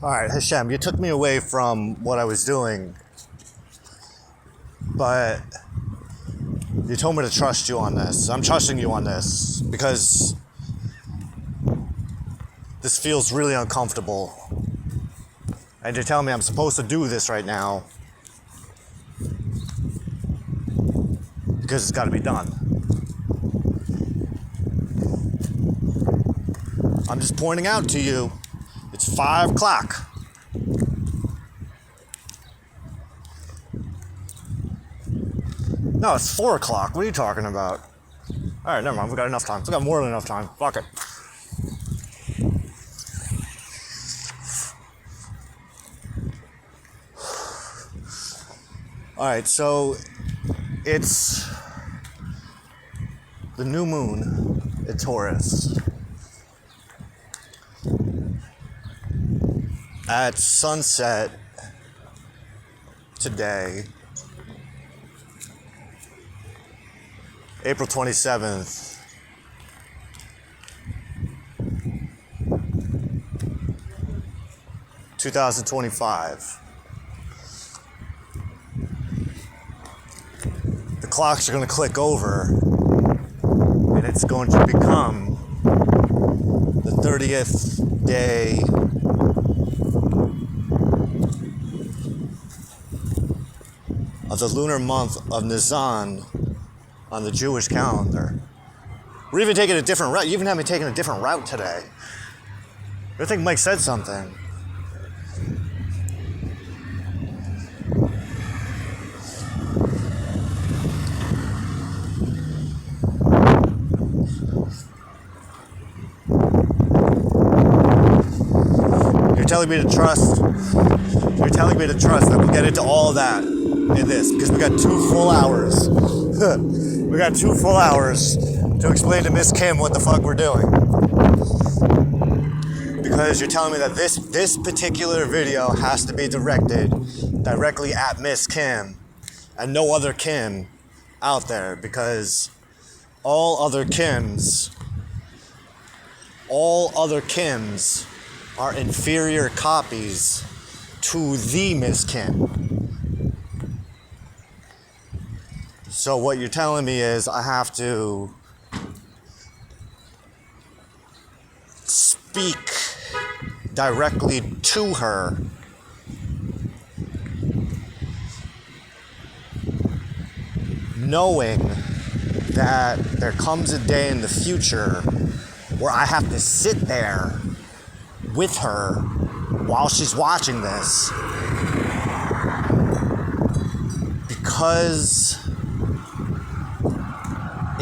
All right, Hashem, you took me away from what I was doing, but you told me to trust you on this. I'm trusting you on this because this feels really uncomfortable. And you're telling me I'm supposed to do this right now because it's got to be done. I'm just pointing out to you, it's 5 o'clock. No, it's 4 o'clock. What are you talking about? All right, never mind. We got enough time. We got more than enough time. Fuck it. All right, so it's the new moon at Taurus. At sunset today, April 27th, (2025). The clocks are going to click over, and it's going to become the 30th day of the lunar month of Nisan on the Jewish calendar. We're even taking a different route. You even have me taking a different route today. I think Mike said something. You're telling me to trust. You're telling me to trust that we'll get into all of that in this because we got 2 full hours. We got 2 full hours to explain to Miss Kim what the fuck we're doing. Because you're telling me that this particular video has to be directed directly at Miss Kim and no other Kim out there, because all other Kims are inferior copies to the Miss Kim. So what you're telling me is I have to speak directly to her knowing that there comes a day in the future where I have to sit there with her while she's watching this, because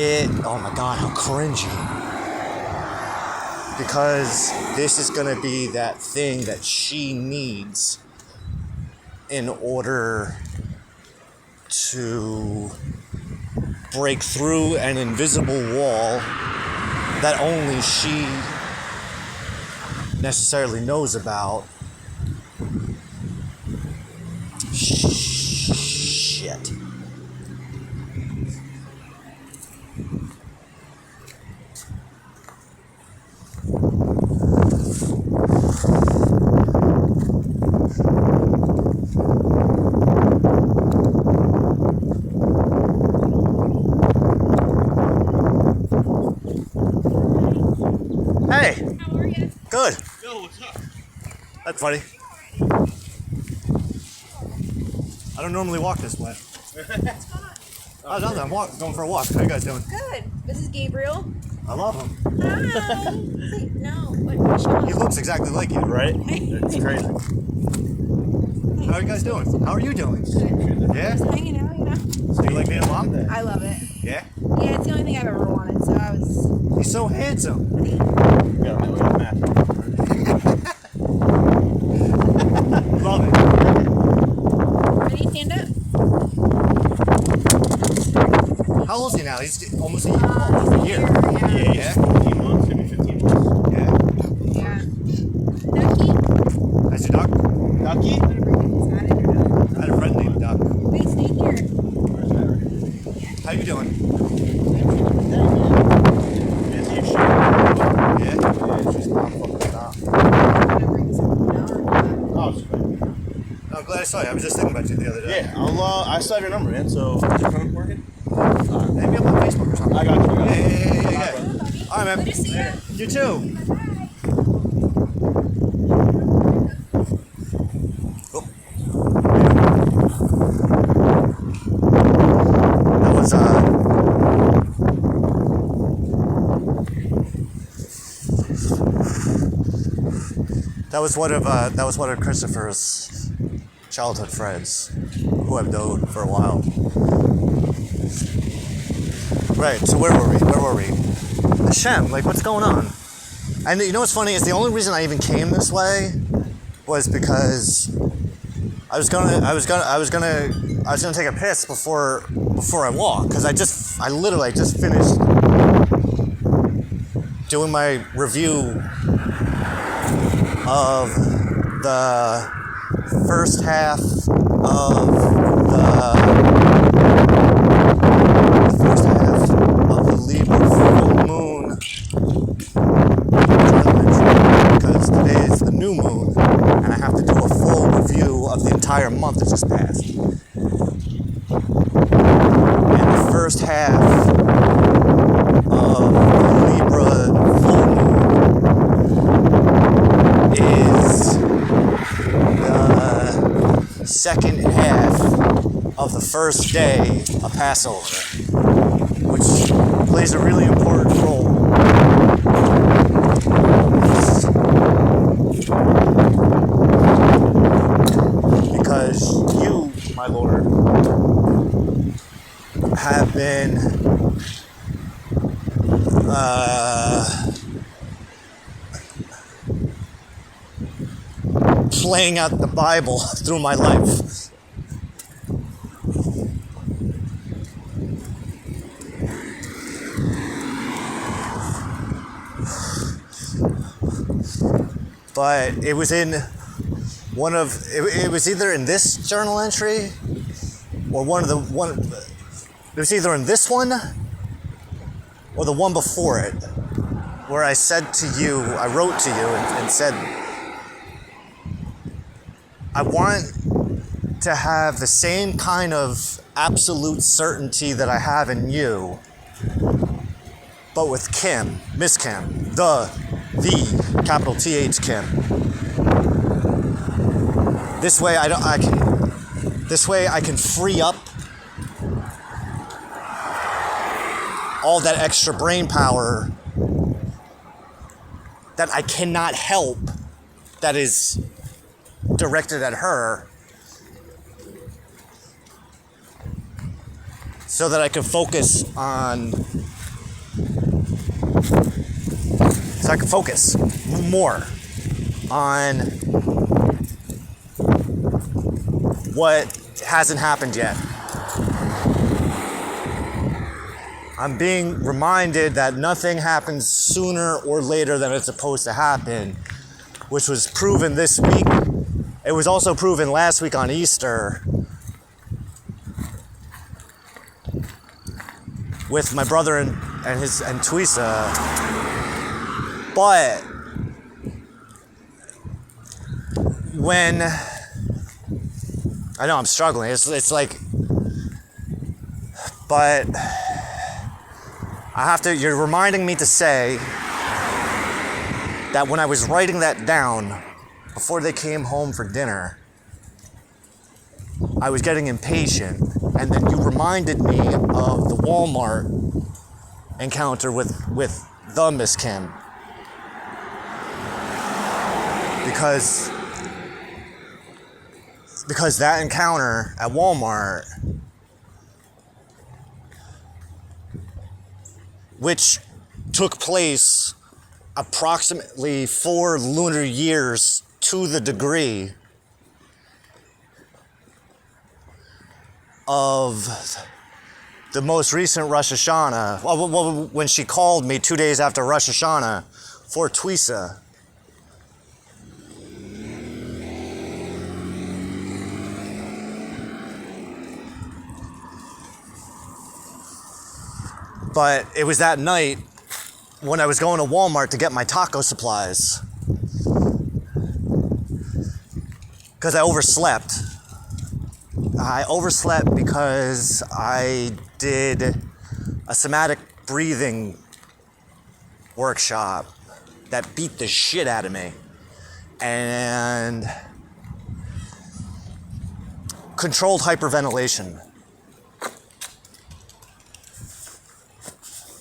oh my god, how cringy. Because this is going to be that thing that she needs in order to break through an invisible wall that only she necessarily knows about. Shit. Hey. How are you? Good. Yo, what's up? That's funny. I don't normally walk this way. What's going on? Oh, nothing. I'm going for a walk. How you guys doing? Good. This is Gabriel. I love him. Hi. No, what? Show us. He looks exactly like you, right? It's crazy. How are you guys doing? How are you doing? Good. Yeah? Just hanging out, you know? So you like being a mom? I love it. Yeah? Yeah, it's the only thing I've ever wanted, so I was... He's so handsome. Yeah, Love it. ready? Stand up. How old is he now? He's almost a He's a year. year, yeah. Yeah? 15 months, maybe 15 months. Yeah. Yeah. Ducky? That's your duck? Ducky? I'm gonna bring him inside it or not. I had a friend named Duck. Wait, stay here. How you doing? Busy as shit. Yeah? Yeah, it's just not fucking stop. I'm gonna bring something down. glad I saw you. I was just thinking about you the other day. Yeah, I still have your number, man. So is your phone working? Maybe up on Facebook or something. I got you. Yeah. All right, man. Good to see you. You too. Oh. That was that was one of Christopher's childhood friends who I've known for a while. Right, so where were we? Hashem, like what's going on? And you know what's funny is the only reason I even came this way was because I was gonna take a piss before I walk, because I literally just finished doing my review of the first half of the Libra full moon tournament, because today is the new moon and I have to do a full review of the entire month that just passed. And the first half of the Libra full moon is the second half of the first day of Passover, which plays a really important role. Because you, my Lord, have been playing out the Bible through my life. But it was in it was either in this journal entry or it was either in this one or the one before it, where I wrote to you and said, I want to have the same kind of absolute certainty that I have in you, but with Kim, Miss Kim, the capital TH Kim. This way I can free up all that extra brain power that I cannot help that is directed at her, so that I can focus more on what hasn't happened yet. I'm being reminded that nothing happens sooner or later than it's supposed to happen, which was proven this week. It was also proven last week on Easter with my brother and Twisa. But when I know I'm struggling, it's like, but you're reminding me to say that when I was writing that down before they came home for dinner, I was getting impatient, and then you reminded me of the Walmart encounter with the Miss Kim. Because that encounter at Walmart, which took place approximately 4 lunar years to the degree of the most recent Rosh Hashanah, well, when she called me 2 days after Rosh Hashanah for Twisa. But it was that night when I was going to Walmart to get my taco supplies, because I overslept. I overslept because I did a somatic breathing workshop that beat the shit out of me. And controlled hyperventilation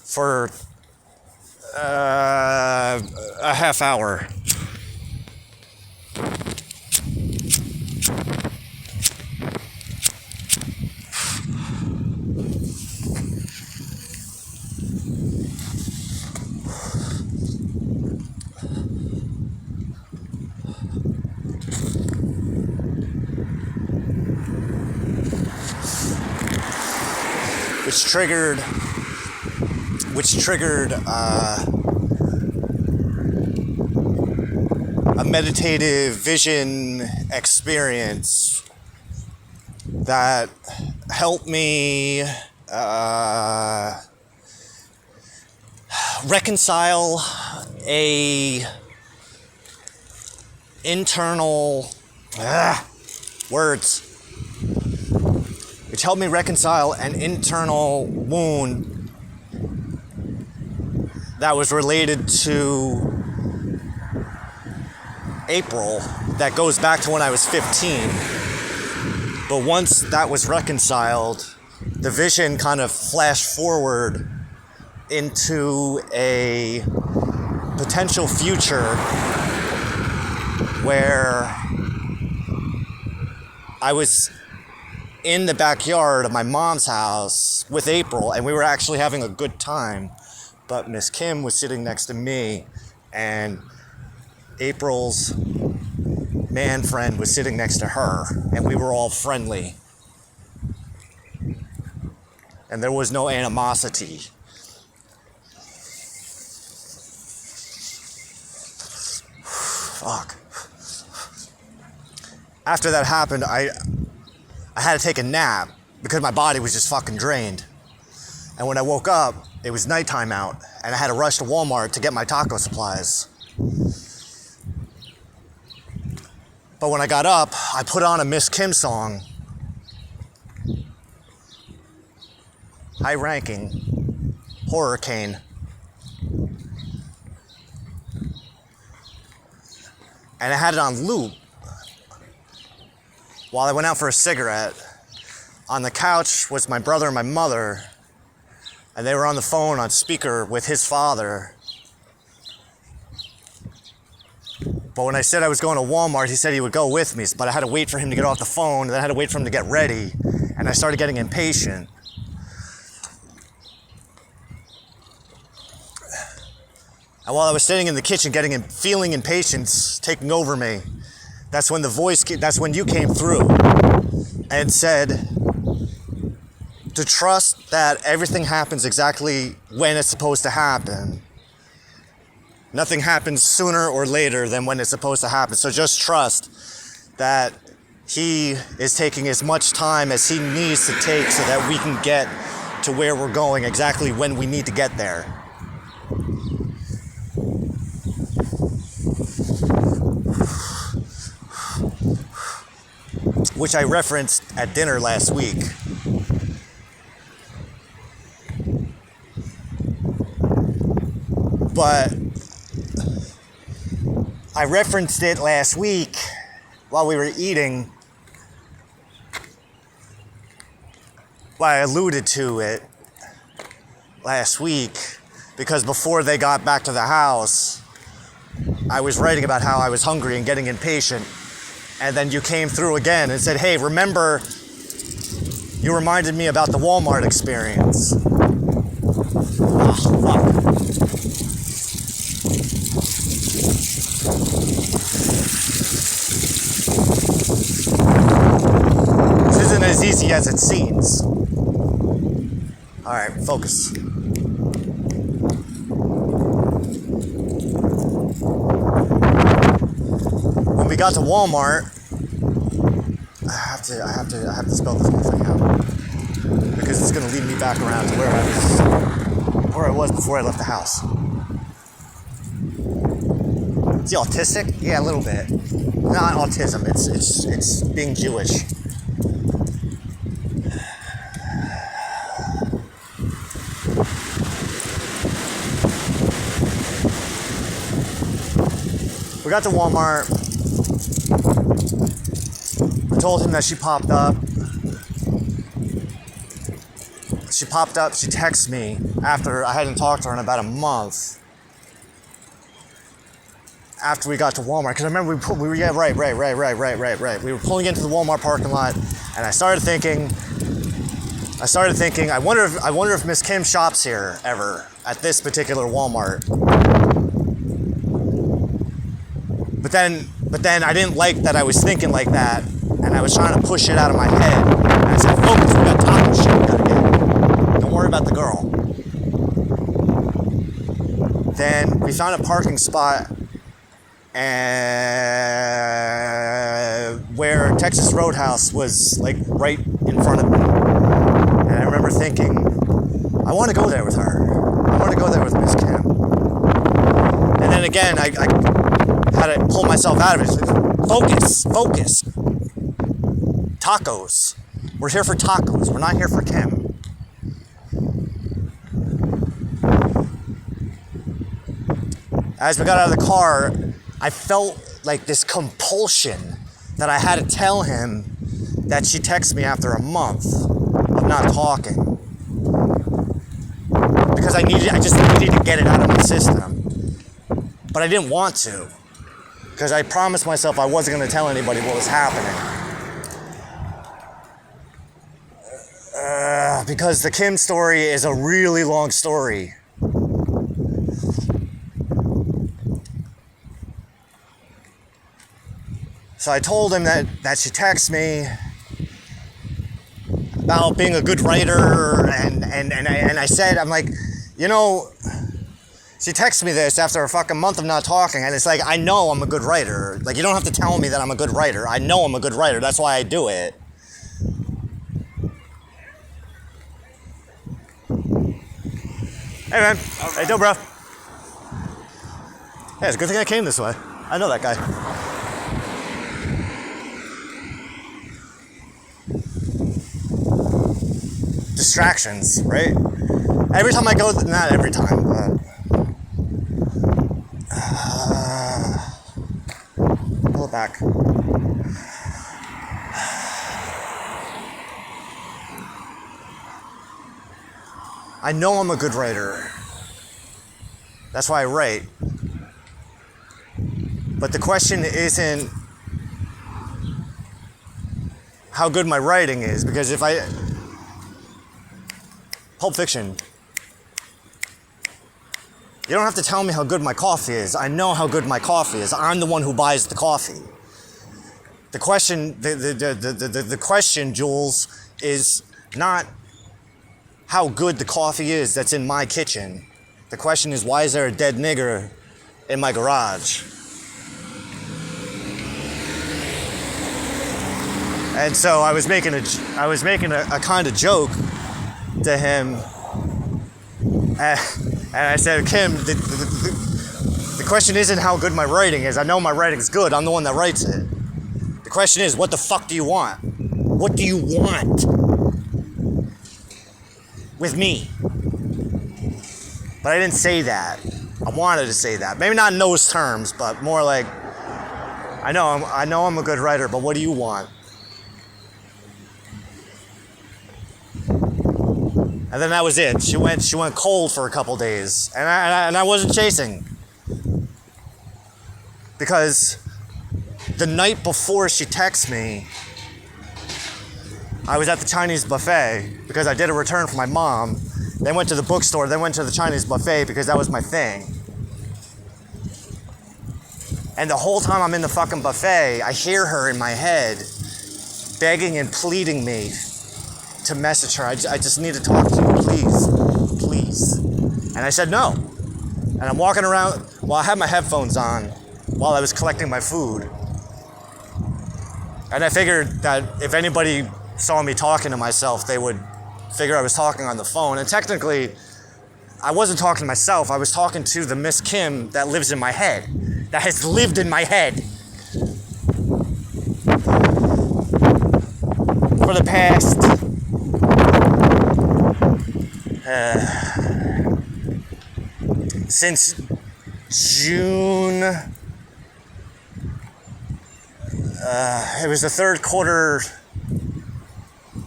for a half hour. Which triggered a meditative vision experience that helped me reconcile a internal words. Which helped me reconcile an internal wound that was related to April that goes back to when I was 15. But once that was reconciled, the vision kind of flashed forward into a potential future where I was in the backyard of my mom's house with April, and we were actually having a good time. But Miss Kim was sitting next to me, and April's man friend was sitting next to her, and we were all friendly. And there was no animosity. Fuck. After that happened, I had to take a nap because my body was just fucking drained. And when I woke up, it was nighttime out, and I had to rush to Walmart to get my taco supplies. But when I got up, I put on a Miss Kim song. High ranking, Hurricane. And I had it on loop while I went out for a cigarette. On the couch was my brother and my mother, and they were on the phone on speaker with his father. But when I said I was going to Walmart, he said he would go with me, but I had to wait for him to get off the phone, and then I had to wait for him to get ready, and I started getting impatient. And while I was sitting in the kitchen feeling impatience taking over me, that's when you came through and said to trust that everything happens exactly when it's supposed to happen. Nothing happens sooner or later than when it's supposed to happen. So just trust that he is taking as much time as he needs to take so that we can get to where we're going exactly when we need to get there. Which I referenced at dinner last week. But I referenced it last week while we were eating. Well, I alluded to it last week because before they got back to the house, I was writing about how I was hungry and getting impatient. And then you came through again and said, hey, remember, you reminded me about the Walmart experience. Oh, fuck. This isn't as easy as it seems. All right, focus. When we got to Walmart, I have to spell this whole thing out because it's going to lead me back around to where I was before I left the house. Is he autistic? Yeah, a little bit. Not autism. It's being Jewish. we got to Walmart. I told him that she popped up. She texted me after I hadn't talked to her in about a month. After we got to Walmart, because I remember we were right. We were pulling into the Walmart parking lot, and I started thinking, I wonder if Miss Kim shops here ever at this particular Walmart. But then I didn't like that I was thinking like that, and I was trying to push it out of my head. And I said, focus, we got taco shit we gotta get. Don't worry about the girl. Then we found a parking spot and where Texas Roadhouse was like right in front of me. And I remember thinking, I want to go there with her. I want to go there with Miss Kim. And then again, I had to pull myself out of it. Focus. Tacos. We're here for tacos. We're not here for Kim. As we got out of the car, I felt like this compulsion that I had to tell him that she texted me after a month of not talking. Because I just needed to get it out of my system. But I didn't want to. Because I promised myself I wasn't going to tell anybody what was happening. Because the Kim story is a really long story. So I told him that she texted me about being a good writer, and I said, I'm like, you know, she texted me this after a fucking month of not talking, and it's like, I know I'm a good writer. Like, you don't have to tell me that I'm a good writer. I know I'm a good writer. That's why I do it. Hey, man. How you doing, bro? Yeah, it's a good thing I came this way. I know that guy. Distractions, right? Every time I go, not every time, but pull it back. I know I'm a good writer. That's why I write. But the question isn't how good my writing is, because if I... Pulp Fiction. You don't have to tell me how good my coffee is. I know how good my coffee is. I'm the one who buys the coffee. The question, the question, Jules, is not how good the coffee is that's in my kitchen. The question is, why is there a dead nigger in my garage? And so I was making a kind of joke to him, and I said, Kim, the question isn't how good my writing is. I know my writing's good. I'm the one that writes it. The question is, what the fuck do you want? What do you want with me? But I didn't say that. I wanted to say that. Maybe not in those terms, but more like, I know I'm a good writer, but what do you want? And then that was it. She went cold for a couple days, and I wasn't chasing, because the night before she texted me, I was at the Chinese buffet because I did a return for my mom. Then went to the bookstore. Then went to the Chinese buffet because that was my thing. And the whole time I'm in the fucking buffet, I hear her in my head begging and pleading me to message her. I just need to talk to you, please. And I said no. And I'm walking around, well, I had my headphones on while I was collecting my food. And I figured that if anybody saw me talking to myself, they would figure I was talking on the phone. And technically, I wasn't talking to myself. I was talking to the Miss Kim that lives in my head, that has lived in my head for the past since June It was the third quarter.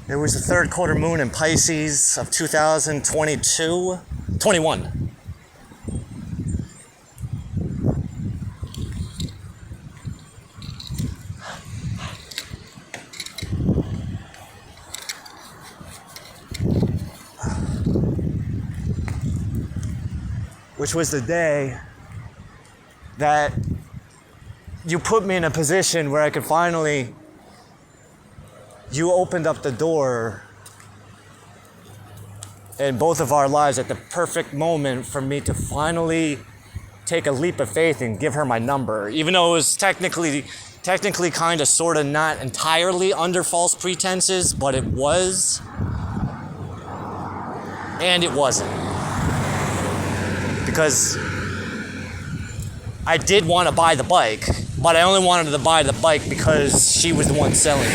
It was the third quarter moon in Pisces of 21. Which was the day that you put me in a position where I could finally, you opened up the door in both of our lives at the perfect moment for me to finally take a leap of faith and give her my number, even though it was technically kind of sort of not entirely under false pretenses, but it was, and it wasn't. Because I did want to buy the bike, but I only wanted to buy the bike because she was the one selling it.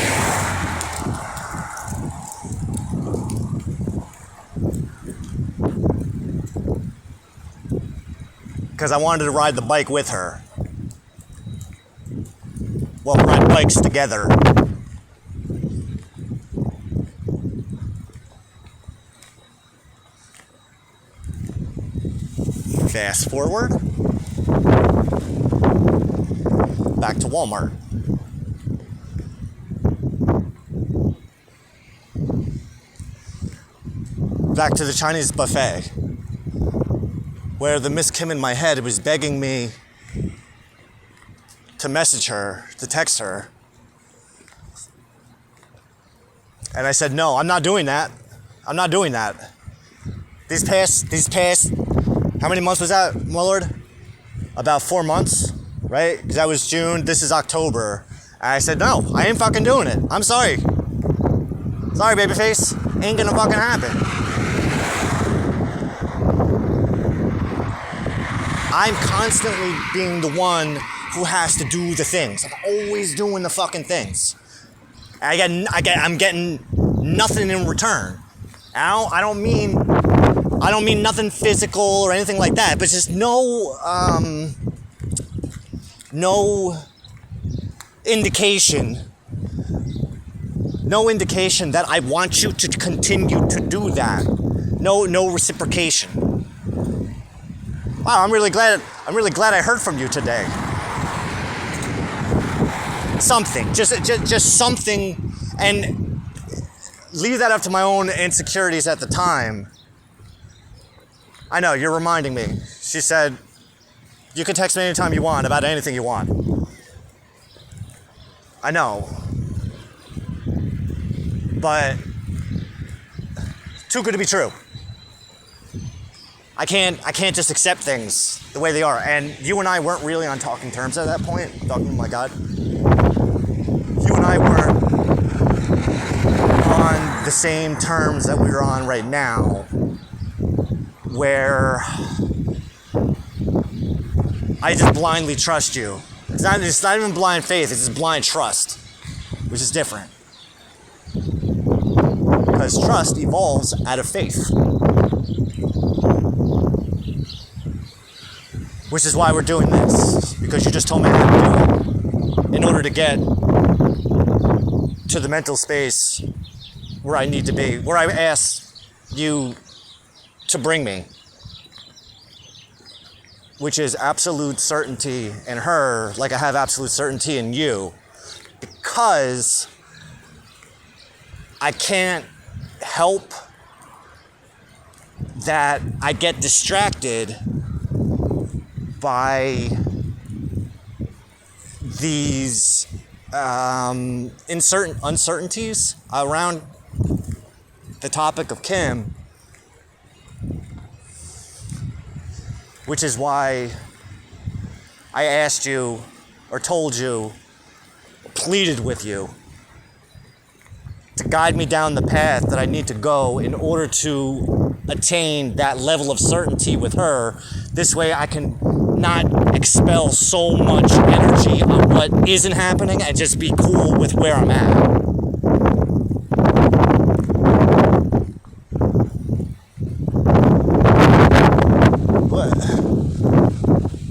Because I wanted to ride the bike with her. Well, ride bikes together. Fast forward. Back to Walmart. Back to the Chinese buffet, where the Miss Kim in my head was begging me to message her, to text her. And I said, no, I'm not doing that. I'm not doing that. These past, how many months was that, my lord? About 4 months, right? Because that was June, this is October. And I said, no, I ain't fucking doing it. I'm sorry. Sorry, babyface. Ain't gonna fucking happen. I'm constantly being the one who has to do the things. I'm always doing the fucking things. I'm getting nothing in return. I don't mean nothing physical or anything like that, but just no indication that I want you to continue to do that. No reciprocation. Wow, I'm really glad I heard from you today. Something, just something, and leave that up to my own insecurities at the time. I know, you're reminding me. She said, you can text me anytime you want about anything you want. I know. But too good to be true. I can't just accept things the way they are. And you and I weren't really on talking terms at that point. Oh my God. You and I weren't on the same terms that we are on right now, where I just blindly trust you. It's not even blind faith, it's just blind trust, which is different. Because trust evolves out of faith. Which is why we're doing this, because you just told me how to do it in order to get to the mental space where I need to be, where I asked you to bring me, which is absolute certainty in her, like I have absolute certainty in you, because I can't help that I get distracted by these uncertainties around the topic of Kim, which is why I asked you, or told you, pleaded with you to guide me down the path that I need to go in order to attain that level of certainty with her. This way I can not expel so much energy on what isn't happening and just be cool with where I'm at. What?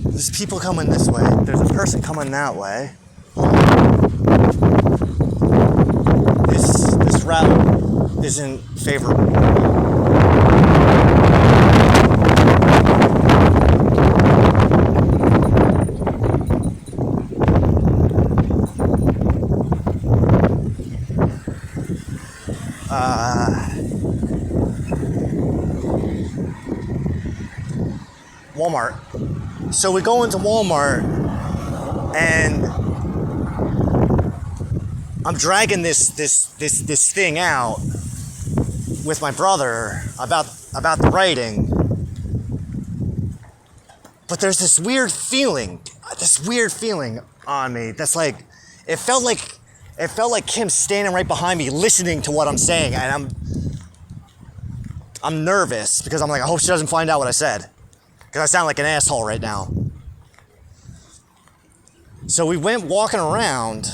There's people coming this way. There's a person coming that way. isn't favorable. Walmart. So we go into Walmart and I'm dragging this thing out with my brother about the writing. But there's this weird feeling on me that's like it felt like Kim's standing right behind me listening to what I'm saying, and I'm nervous because I'm like, I hope she doesn't find out what I said. Because I sound like an asshole right now. So we went walking around.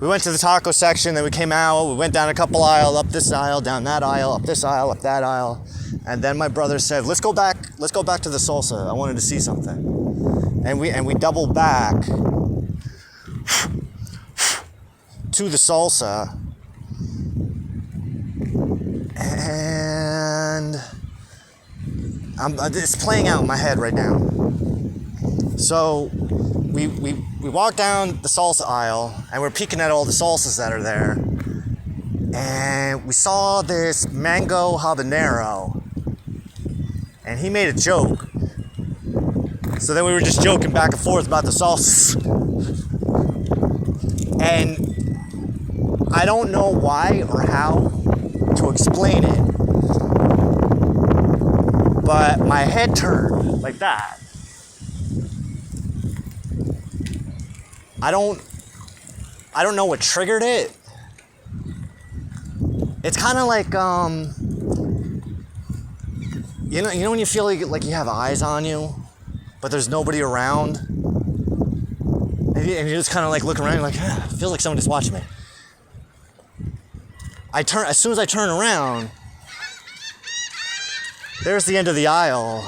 We went to the taco section, then we came out, we went down a couple aisles, up this aisle, down that aisle, up this aisle, up that aisle. And then my brother said, let's go back to the salsa. I wanted to see something. And we doubled back to the salsa. And it's playing out in my head right now. So we walked down the salsa aisle and we're peeking at all the salsas that are there. And we saw this mango habanero. And he made a joke. So then we were just joking back and forth about the salsas. And I don't know why or how to explain it. But my head turned like that. I don't know what triggered it. It's kind of like you know when you feel like you have eyes on you, but there's nobody around, and you just kind of like look around, you're like, I feel like somebody's watching me. As soon as I turn around, there's the end of the aisle,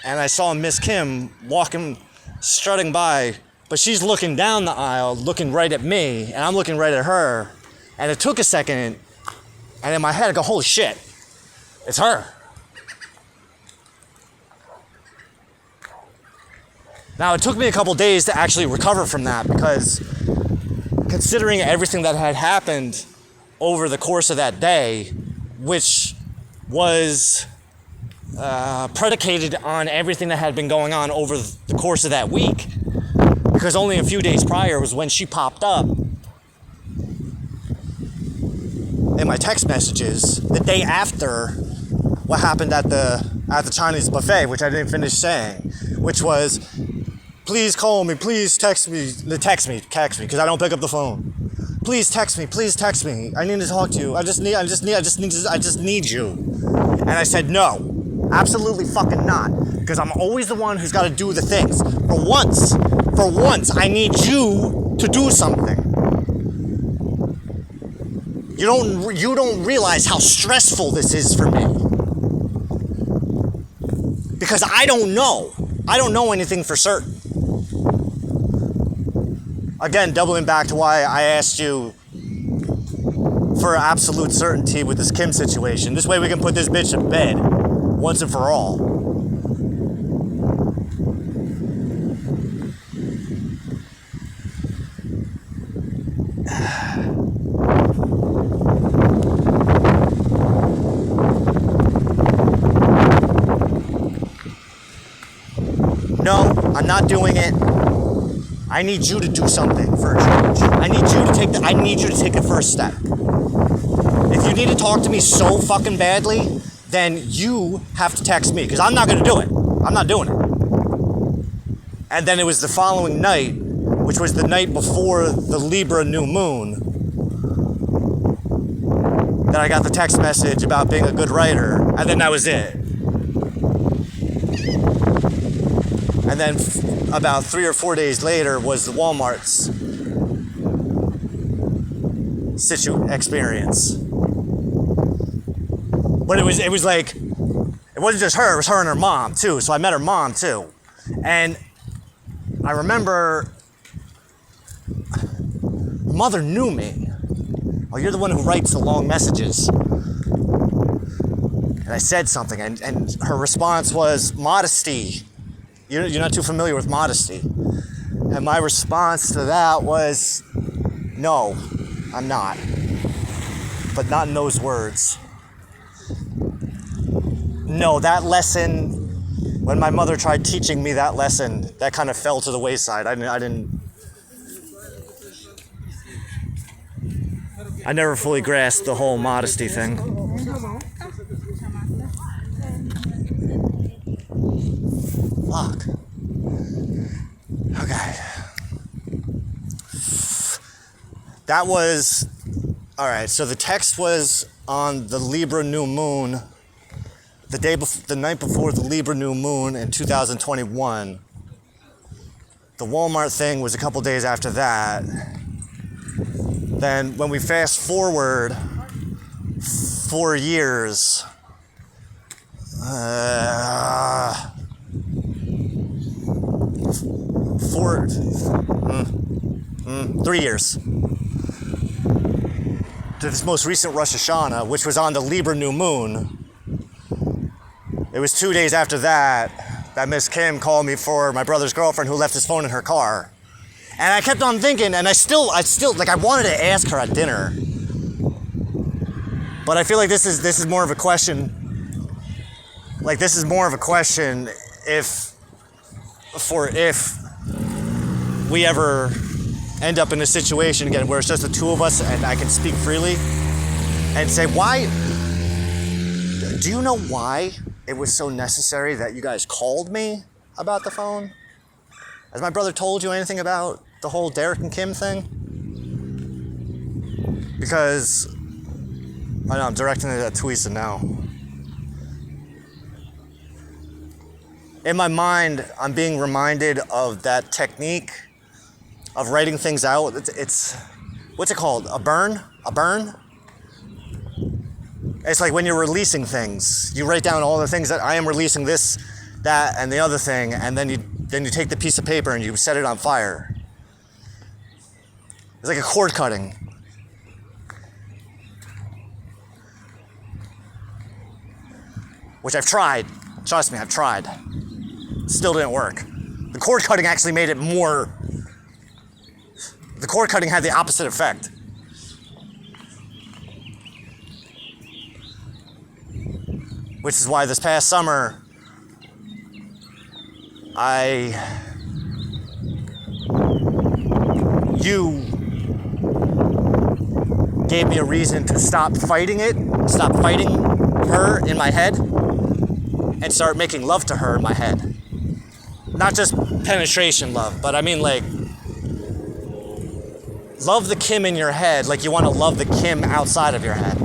and I saw Miss Kim strutting by, but she's looking down the aisle, looking right at me, and I'm looking right at her. And it took a second, and in my head I go, holy shit, it's her. Now, it took me a couple days to actually recover from that, because considering everything that had happened over the course of that day, which was predicated on everything that had been going on over the course of that week, because only a few days prior was when she popped up in my text messages the day after what happened at the Chinese buffet, which I didn't finish saying, which was, please call me, please text me, because I don't pick up the phone. Please text me, I need to talk to you. I just need you. And I said, no, absolutely fucking not, because I'm always the one who's got to do the things. For once, I need you to do something. You don't realize how stressful this is for me. Because I don't know anything for certain. Again, doubling back to why I asked you for absolute certainty with this Kim situation. This way we can put this bitch to bed once and for all. No, I'm not doing it. I need you to do something for a change. I need you to take the first step. If you need to talk to me so fucking badly, then you have to text me, because I'm not going to do it. I'm not doing it. And then it was the following night, which was the night before the Libra new moon, that I got the text message about being a good writer, and then that was it. And then about 3 or 4 days later was the Walmart's experience. But it was like, it wasn't just her, it was her and her mom too. So I met her mom too. And I remember her mother knew me, Oh, you're the one who writes the long messages. And I said something, and her response was, modesty. You're not too familiar with modesty. And my response to that was, no, I'm not. But not in those words. No, that lesson, when my mother tried teaching me that lesson, that kind of fell to the wayside. I never fully grasped the whole modesty thing. Fuck. Okay. That was... Alright, so the text was on the Libra new moon, the night before the Libra new moon in 2021. The Walmart thing was a couple days after that. Then when we fast forward 4 years, 3 years, to this most recent Rosh Hashanah, which was on the Libra new moon. It was 2 days after that Miss Kim called me for my brother's girlfriend who left his phone in her car. And I kept on thinking, and I still, like, I wanted to ask her at dinner. But I feel like this is more of a question. Like, this is more of a question if we ever end up in a situation again where it's just the two of us and I can speak freely and say, why? Do you know why it was so necessary that you guys called me about the phone? Has my brother told you anything about the whole Derek and Kim thing? Because I know I'm directing it at Tweesa now. In my mind, I'm being reminded of that technique of writing things out. It's what's it called? A burn? A burn? It's like when you're releasing things. You write down all the things that I am releasing, this, that, and the other thing, and then you take the piece of paper and you set it on fire. It's like a cord cutting. Which I've tried. Trust me, I've tried. Still didn't work. The cord cutting actually made it more... The cord cutting had the opposite effect. Which is why this past summer, you gave me a reason to stop fighting her in my head, and start making love to her in my head. Not just penetration love, but I mean like, love the Kim in your head like you want to love the Kim outside of your head.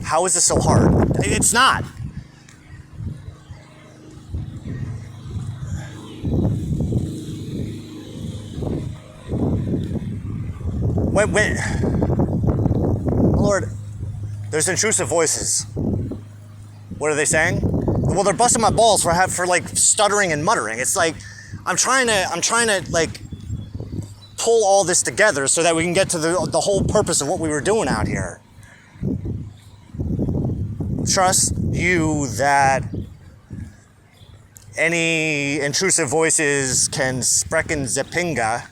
How is this so hard? It's not. Wait. Lord, there's intrusive voices. What are they saying? Well, they're busting my balls for like stuttering and muttering. It's like I'm trying to like pull all this together so that we can get to the whole purpose of what we were doing out here. Trust you that any intrusive voices can sprechen Zepinga.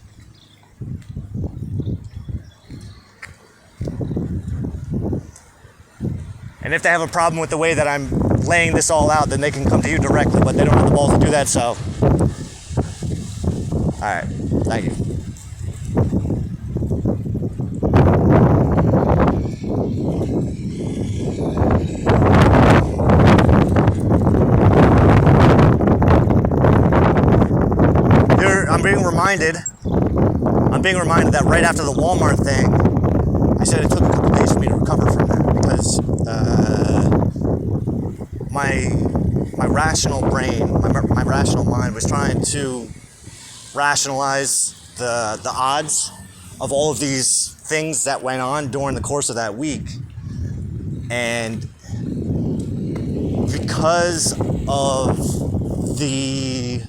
And if they have a problem with the way that I'm laying this all out, then they can come to you directly, but they don't have the balls to do that, so. Alright, thank you. I'm being reminded that right after the Walmart thing, I said it took a couple days for me to recover from that because my rational brain, my rational mind was trying to rationalize the odds of all of these things that went on during the course of that week. And because of the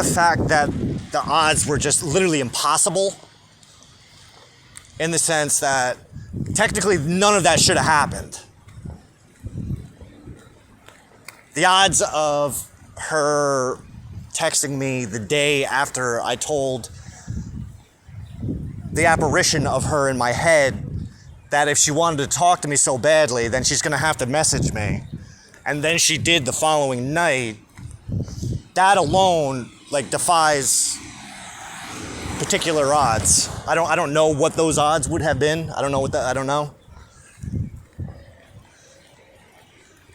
fact that the odds were just literally impossible, in the sense that technically none of that should have happened. The odds of her texting me the day after I told the apparition of her in my head that if she wanted to talk to me so badly, then she's gonna have to message me. And then she did the following night. That alone, like, defies particular odds. I don't know what those odds would have been. I don't know.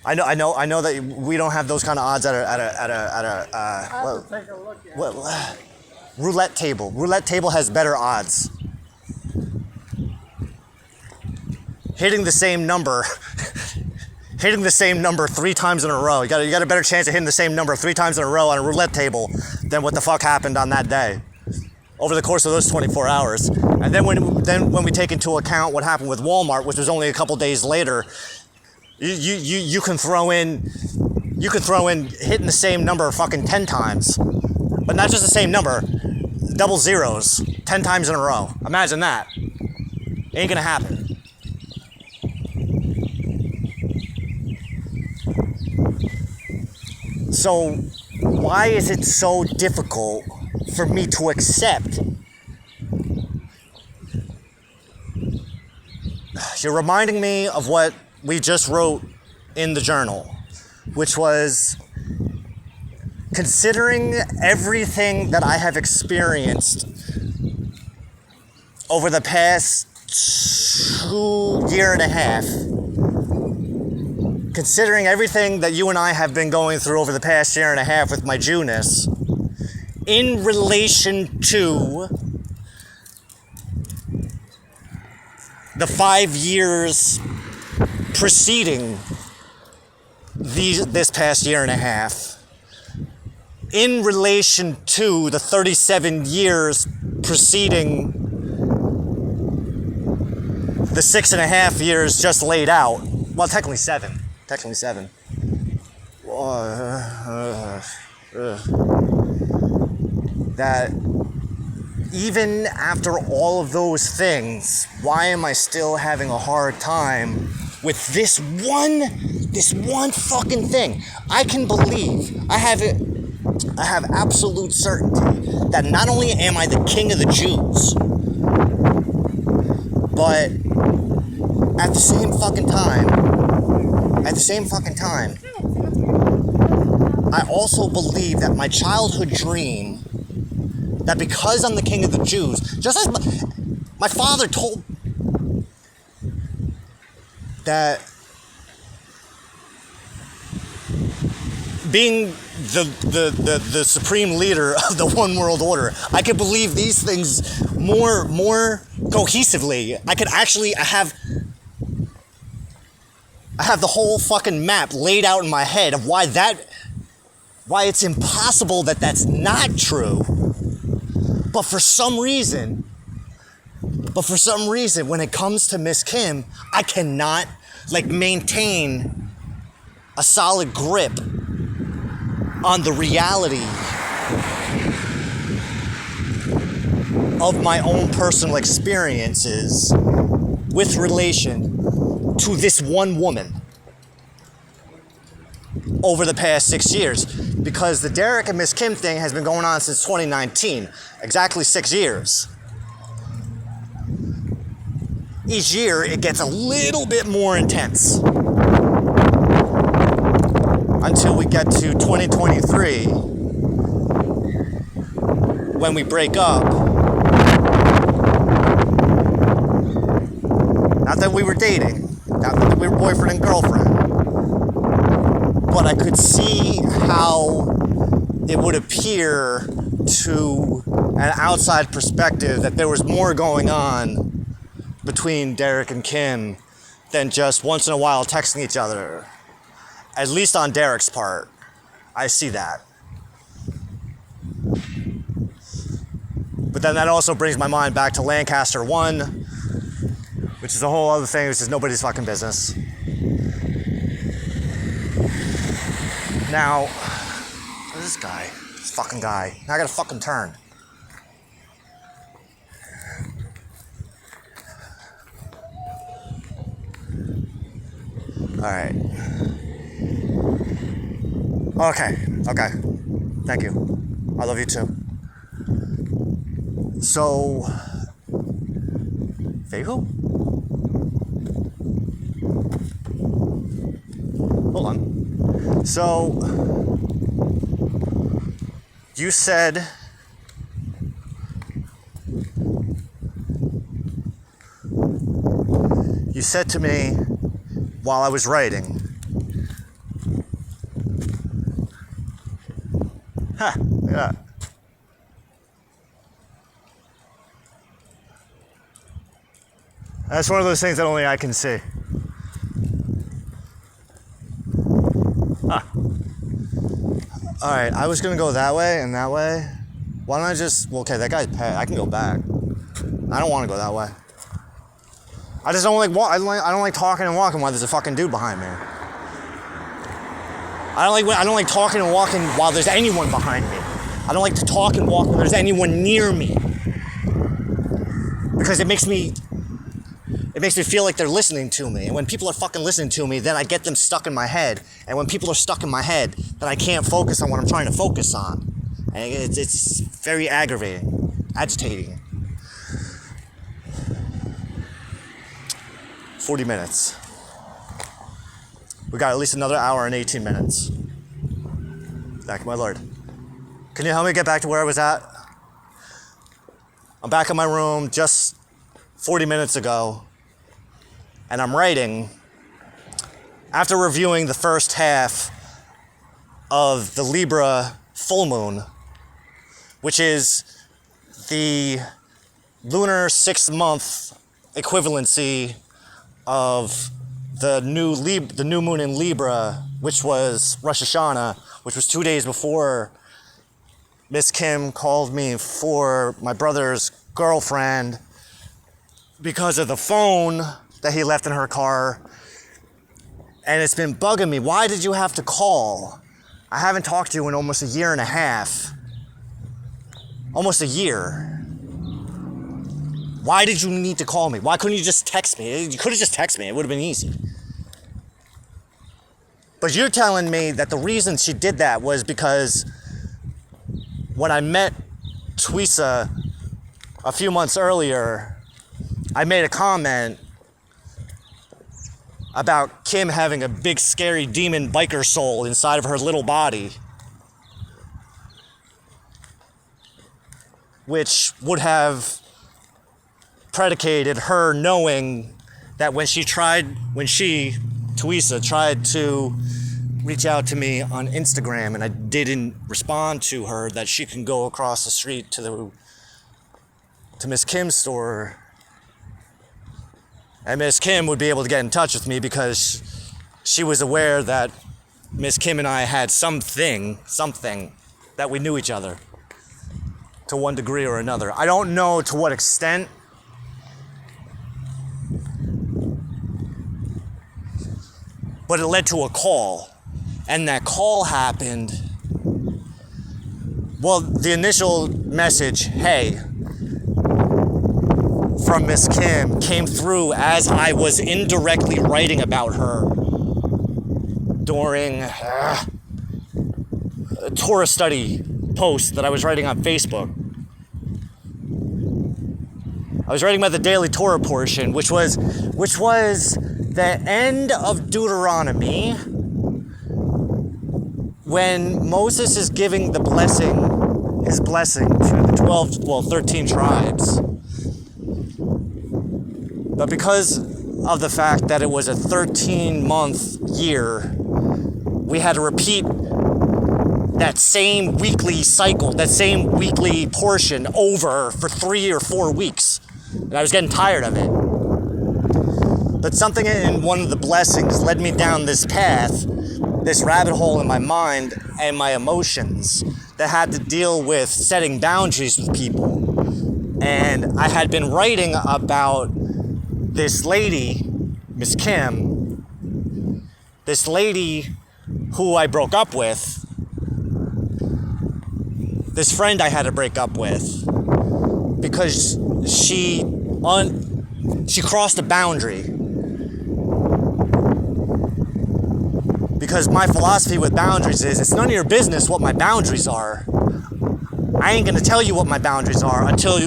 I know that we don't have those kind of odds at a roulette table. Roulette table has better odds. Hitting the same number 3 times in a row. You got a better chance of hitting the same number 3 times in a row on a roulette table than what the fuck happened on that day over the course of those 24 hours. And then when we take into account what happened with Walmart, which was only a couple days later, you can throw in hitting the same number fucking 10 times. But not just the same number, double zeros 10 times in a row. Imagine that. Ain't gonna happen. So why is it so difficult for me to accept? You're reminding me of what we just wrote in the journal, which was, considering everything that I have experienced over the past 2.5 years, considering everything that you and I have been going through over the past 1.5 years with my Jewness, in relation to the 5 years preceding this past 1.5 years, in relation to the 37 years preceding the 6.5 years just laid out. Well, technically 7. That even after all of those things, why am I still having a hard time with this one fucking thing? I can believe, I have absolute certainty that not only am I the king of the Jews, but at the same fucking time, I also believe that my childhood dream, that because I'm the king of the Jews, just as my father told, that being the supreme leader of the one world order, I could believe these things more cohesively. I have the whole fucking map laid out in my head of why it's impossible that that's not true. But for some reason, when it comes to Miss Kim, I cannot maintain a solid grip on the reality of my own personal experiences with relation to this one woman over the past 6 years. Because the Derek and Miss Kim thing has been going on since 2019, exactly 6 years. Each year, it gets a little bit more intense until we get to 2023, when we break up. Not that we were dating, not that we were boyfriend and girlfriend, but I could see how it would appear to an outside perspective that there was more going on between Derek and Kim than just once in a while texting each other. At least on Derek's part, I see that. But then that also brings my mind back to Lancaster 1, which is a whole other thing, which is nobody's fucking business. Now, where's this guy? This fucking guy. Now I gotta fucking turn. Alright. Okay. Thank you. I love you too. So, Vehicle? Hold on. So, you said to me while I was writing, look at that. That's one of those things that only I can see. Alright, I was gonna go that way and that way. Why don't I just, well, okay, that guy's pet. I can go back. I don't want to go that way. I just don't like I don't like talking and walking while there's a fucking dude behind me. I don't like talking and walking while there's anyone behind me. I don't like to talk and walk when there's anyone near me. Because it makes me feel like they're listening to me. And when people are fucking listening to me, then I get them stuck in my head. And when people are stuck in my head, then I can't focus on what I'm trying to focus on. And it's very agitating. 40 minutes. We got at least another hour and 18 minutes. Thank you, my lord. Can you help me get back to where I was at? I'm back in my room just 40 minutes ago, and I'm writing after reviewing the first half of the Libra full moon, which is the lunar 6-month equivalency of the new moon in Libra, which was Rosh Hashanah, which was 2 days before Miss Kim called me for my brother's girlfriend because of the phone that he left in her car. And it's been bugging me. Why did you have to call? I haven't talked to you in almost a year and a half. Almost a year. Why did you need to call me? Why couldn't you just text me? You could have just texted me. It would have been easy. But you're telling me that the reason she did that was because when I met Twisa a few months earlier, I made a comment about Kim having a big, scary demon biker soul inside of her little body, which would have predicated her knowing that when Twisa tried to reach out to me on Instagram and I didn't respond to her, that she can go across the street to Miss Kim's store, and Miss Kim would be able to get in touch with me because she was aware that Miss Kim and I had something that we knew each other to one degree or another. I don't know to what extent. But it led to a call. And that call happened. Well, the initial message, hey, from Miss Kim came through as I was indirectly writing about her during a Torah study post that I was writing on Facebook. I was writing about the daily Torah portion, which was the end of Deuteronomy, when Moses is giving his blessing to the 13 tribes. But because of the fact that it was a 13-month year, we had to repeat that same weekly cycle, that same weekly portion over for 3 or 4 weeks. And I was getting tired of it. But something in one of the blessings led me down this path, this rabbit hole in my mind and my emotions that had to deal with setting boundaries with people. And I had been writing about this lady, Miss Kim, this lady who I broke up with, this friend I had to break up with, because she crossed a boundary. Because my philosophy with boundaries is, it's none of your business what my boundaries are. I ain't gonna tell you what my boundaries are until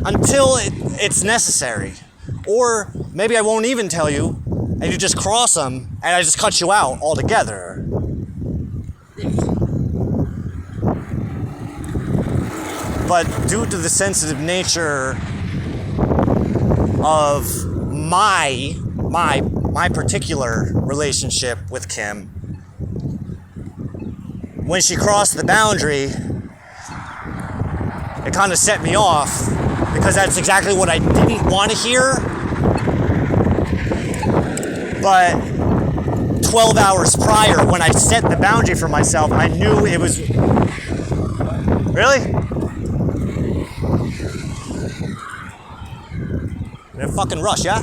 it's necessary. Or maybe I won't even tell you, and you just cross them, and I just cut you out altogether. But due to the sensitive nature of my particular relationship with Kim, when she crossed the boundary, it kind of set me off, because that's exactly what I didn't want to hear. But 12 hours prior, when I set the boundary for myself, I knew it was... Really? In a fucking rush, yeah?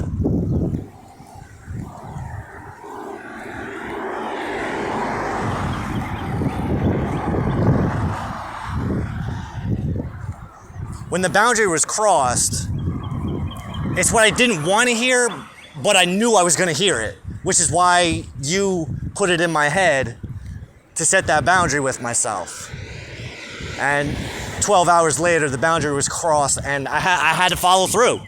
When the boundary was crossed, it's what I didn't want to hear, but I knew I was going to hear it, which is why you put it in my head to set that boundary with myself. And 12 hours later, the boundary was crossed, and I had to follow through.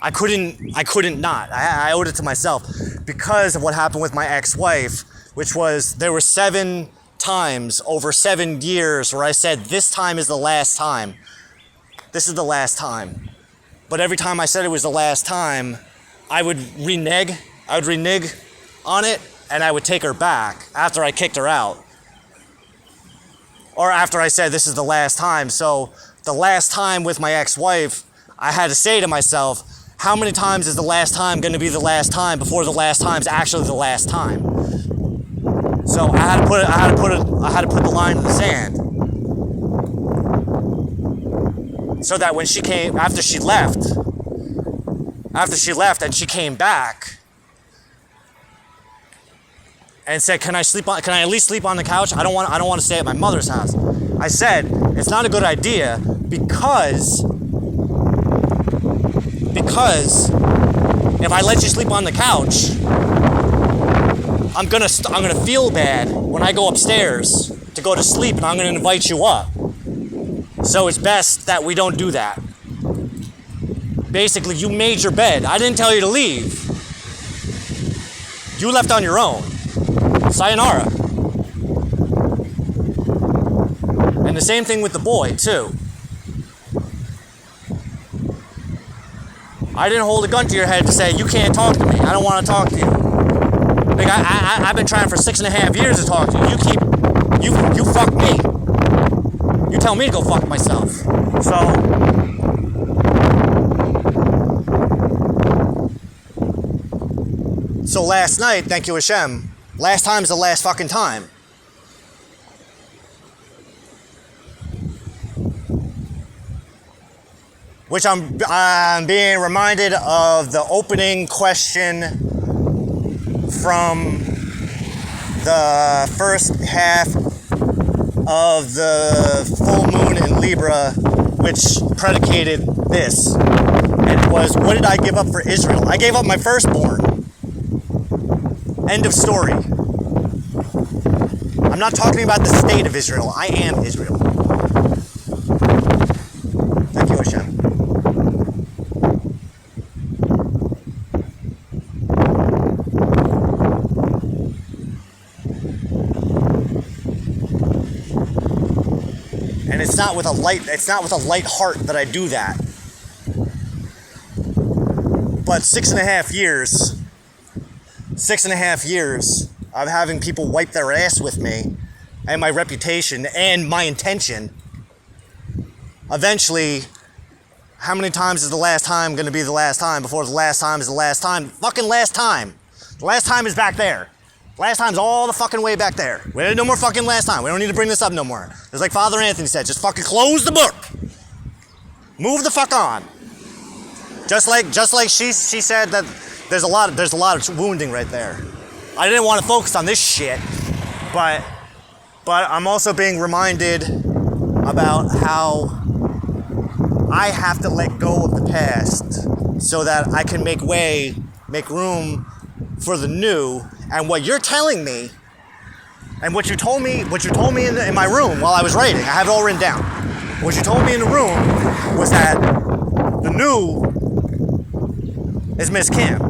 I couldn't not. I owed it to myself because of what happened with my ex-wife, which was there were 7 times over 7 years where I said, this time is the last time. This is the last time. But every time I said it was the last time, I would renege on it, and I would take her back after I kicked her out. Or after I said this is the last time. So the last time with my ex-wife, I had to say to myself, how many times is the last time going to be the last time before the last time is actually the last time? So I had to put the line in the sand. So that when she came, after she left and she came back and said, can I at least sleep on the couch? I don't want to stay at my mother's house. I said, it's not a good idea because if I let you sleep on the couch, I'm gonna feel bad when I go upstairs to go to sleep, and I'm gonna invite you up. So it's best that we don't do that. Basically, you made your bed. I didn't tell you to leave. You left on your own. Sayonara. And the same thing with the boy, too. I didn't hold a gun to your head to say, you can't talk to me. I don't want to talk to you. Like, I've been trying for 6.5 years to talk to you. You fuck me. You tell me to go fuck myself. So last night, thank you Hashem, last time is the last fucking time. Which I'm being reminded of the opening question from the first half of the full moon in Libra, which predicated this. And it was, what did I give up for Israel? I gave up my firstborn. End of story. I'm not talking about the state of Israel. I am Israel. Thank you, Hashem. And it's not with a light heart that I do that. But 6.5 years of having people wipe their ass with me and my reputation and my intention. Eventually, how many times is the last time going to be the last time before the last time is the last time? Fucking last time. The last time is back there. Last time's all the fucking way back there. We ain't no more fucking last time. We don't need to bring this up no more. It's like Father Anthony said, just fucking close the book. Move the fuck on. Just like she said that there's a lot of wounding right there. I didn't want to focus on this shit, but I'm also being reminded about how I have to let go of the past so that I can make room for the new. And what you're telling me, and what you told me in my room while I was writing, I have it all written down. What you told me in the room was that the new is Miss Kim.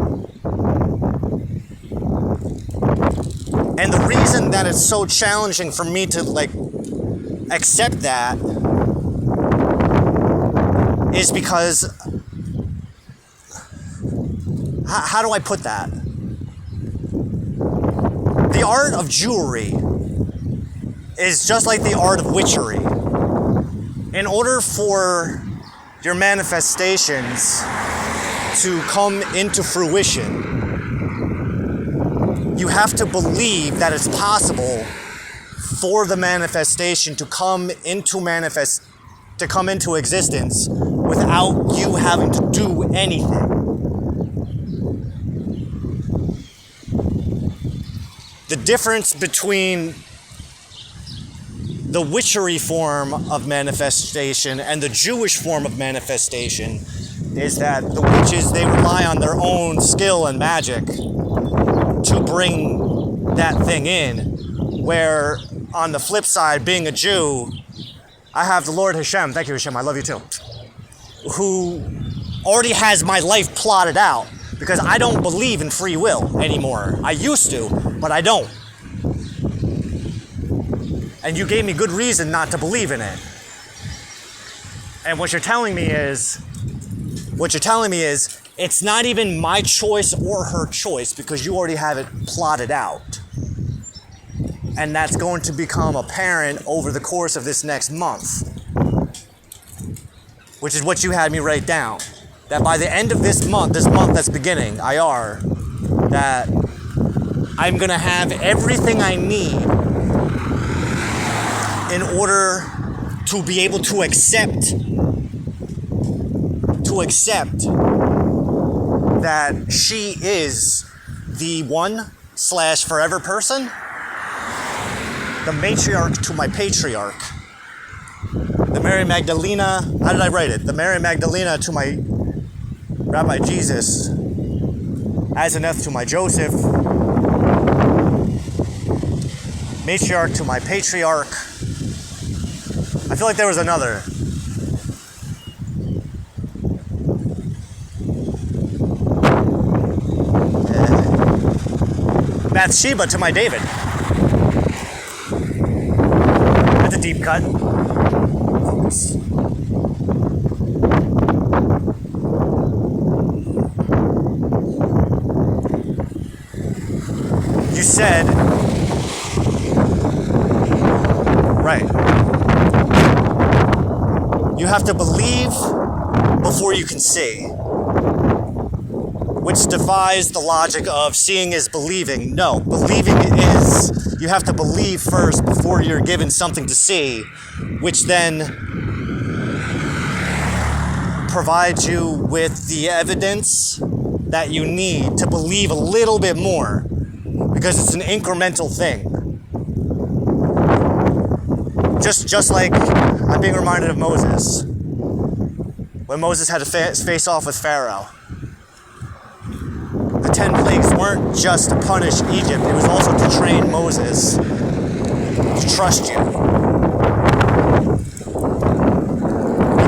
And the reason that it's so challenging for me to accept that is because how do I put that? The art of jewelry is just like the art of witchery. In order for your manifestations to come into fruition, you have to believe that it's possible for the manifestation to come into existence without you having to do anything. The difference between the witchery form of manifestation and the Jewish form of manifestation is that the witches, they rely on their own skill and magic to bring that thing in, where on the flip side, being a Jew, I have the Lord Hashem, thank you Hashem, I love you too, who already has my life plotted out, because I don't believe in free will anymore. I used to, but I don't. And you gave me good reason not to believe in it. And what you're telling me is, it's not even my choice or her choice, because you already have it plotted out. And that's going to become apparent over the course of this next month. Which is what you had me write down. That by the end of this month that's beginning, IR, that I'm going to have everything I need in order to be able to accept that she is the one/forever person, the matriarch to my patriarch, the Mary Magdalena, how did I write it? The Mary Magdalena to my Rabbi Jesus, Asenath to my Joseph, matriarch to my patriarch. I feel like there was another. Bathsheba to my David. That's a deep cut. Focus. You said, right. You have to believe before you can see, which defies the logic of seeing is believing. No, believing is, you have to believe first before you're given something to see, which then provides you with the evidence that you need to believe a little bit more, because it's an incremental thing. Just like I'm being reminded of Moses. When Moses had to face off with Pharaoh. The 10 plagues weren't just to punish Egypt, it was also to train Moses to trust you.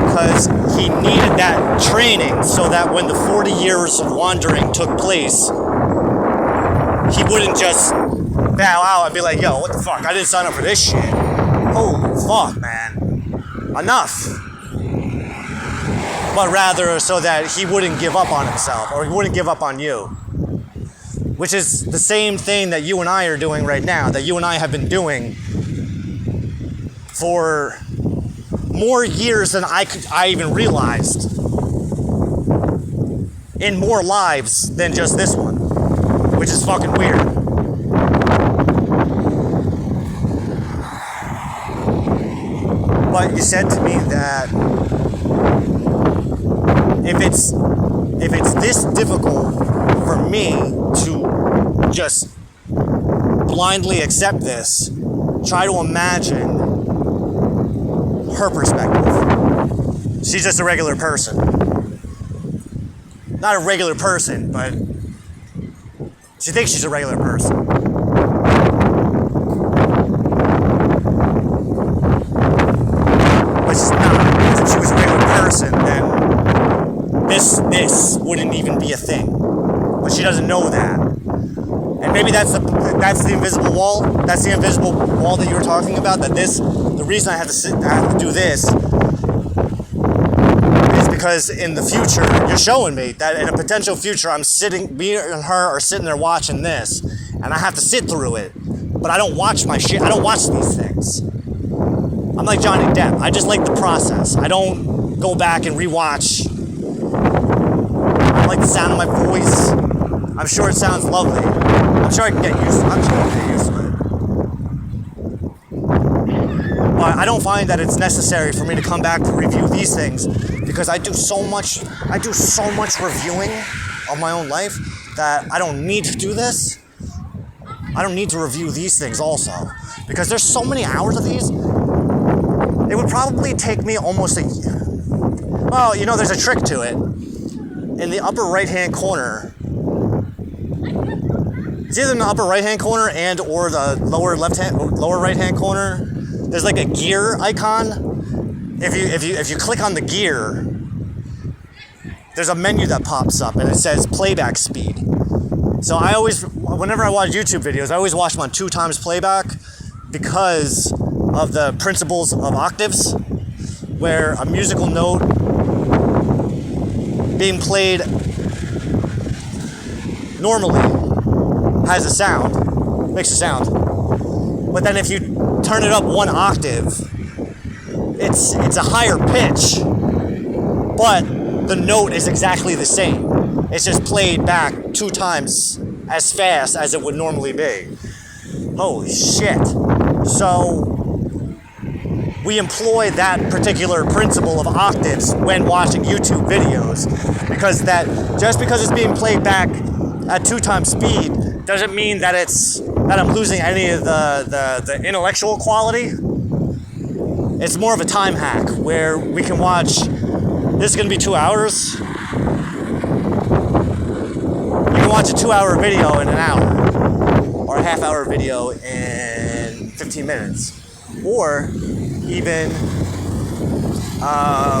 Because he needed that training so that when the 40 years of wandering took place, he wouldn't just bow out and be like, yo, what the fuck, I didn't sign up for this shit. Holy fuck, man. Enough. But rather so that he wouldn't give up on himself, or he wouldn't give up on you. Which is the same thing that you and I are doing right now, that you and I have been doing for more years than I even realized. In more lives than just this one. Which is fucking weird. But you said to me that if it's if it's this difficult for me to just blindly accept this, try to imagine her perspective. She's just a regular person. Not a regular person, but she thinks she's a regular person. But she's not. Because if she was a regular person, then this wouldn't even be a thing. But she doesn't know that. And maybe that's the invisible wall. That's the invisible wall that you were talking about. The reason I have to do this is because in the future, you're showing me that in a potential future, me and her are sitting there watching this, and I have to sit through it. But I don't watch my shit. I don't watch these things. I'm like Johnny Depp. I just like the process. I don't go back and rewatch. I like the sound of my voice. I'm sure it sounds lovely. I'm sure I can get used to it. I'm sure I can get used to it. But I don't find that it's necessary for me to come back to review these things because I do so much reviewing of my own life that I don't need to do this. I don't need to review these things also because there's so many hours of these. It would probably take me almost a year. Well, you know, there's a trick to it. In the upper right-hand corner, it's either in the upper right-hand corner and or the lower right-hand corner. There's like a gear icon. If you click on the gear, there's a menu that pops up and it says playback speed. So whenever I watch YouTube videos, I always watch them on 2 times playback because of the principles of octaves, where a musical note being played normally has a sound, makes a sound. But then if you turn it up 1 octave, it's a higher pitch, but the note is exactly the same. It's just played back 2 times as fast as it would normally be. Holy shit. So we employ that particular principle of octaves when watching YouTube videos, because just because it's being played back at 2 times speed doesn't mean that I'm losing any of the intellectual quality. It's more of a time hack where we can watch. This is going to be 2 hours. You can watch a 2-hour video in an hour, or a half-hour video in 15 minutes, or even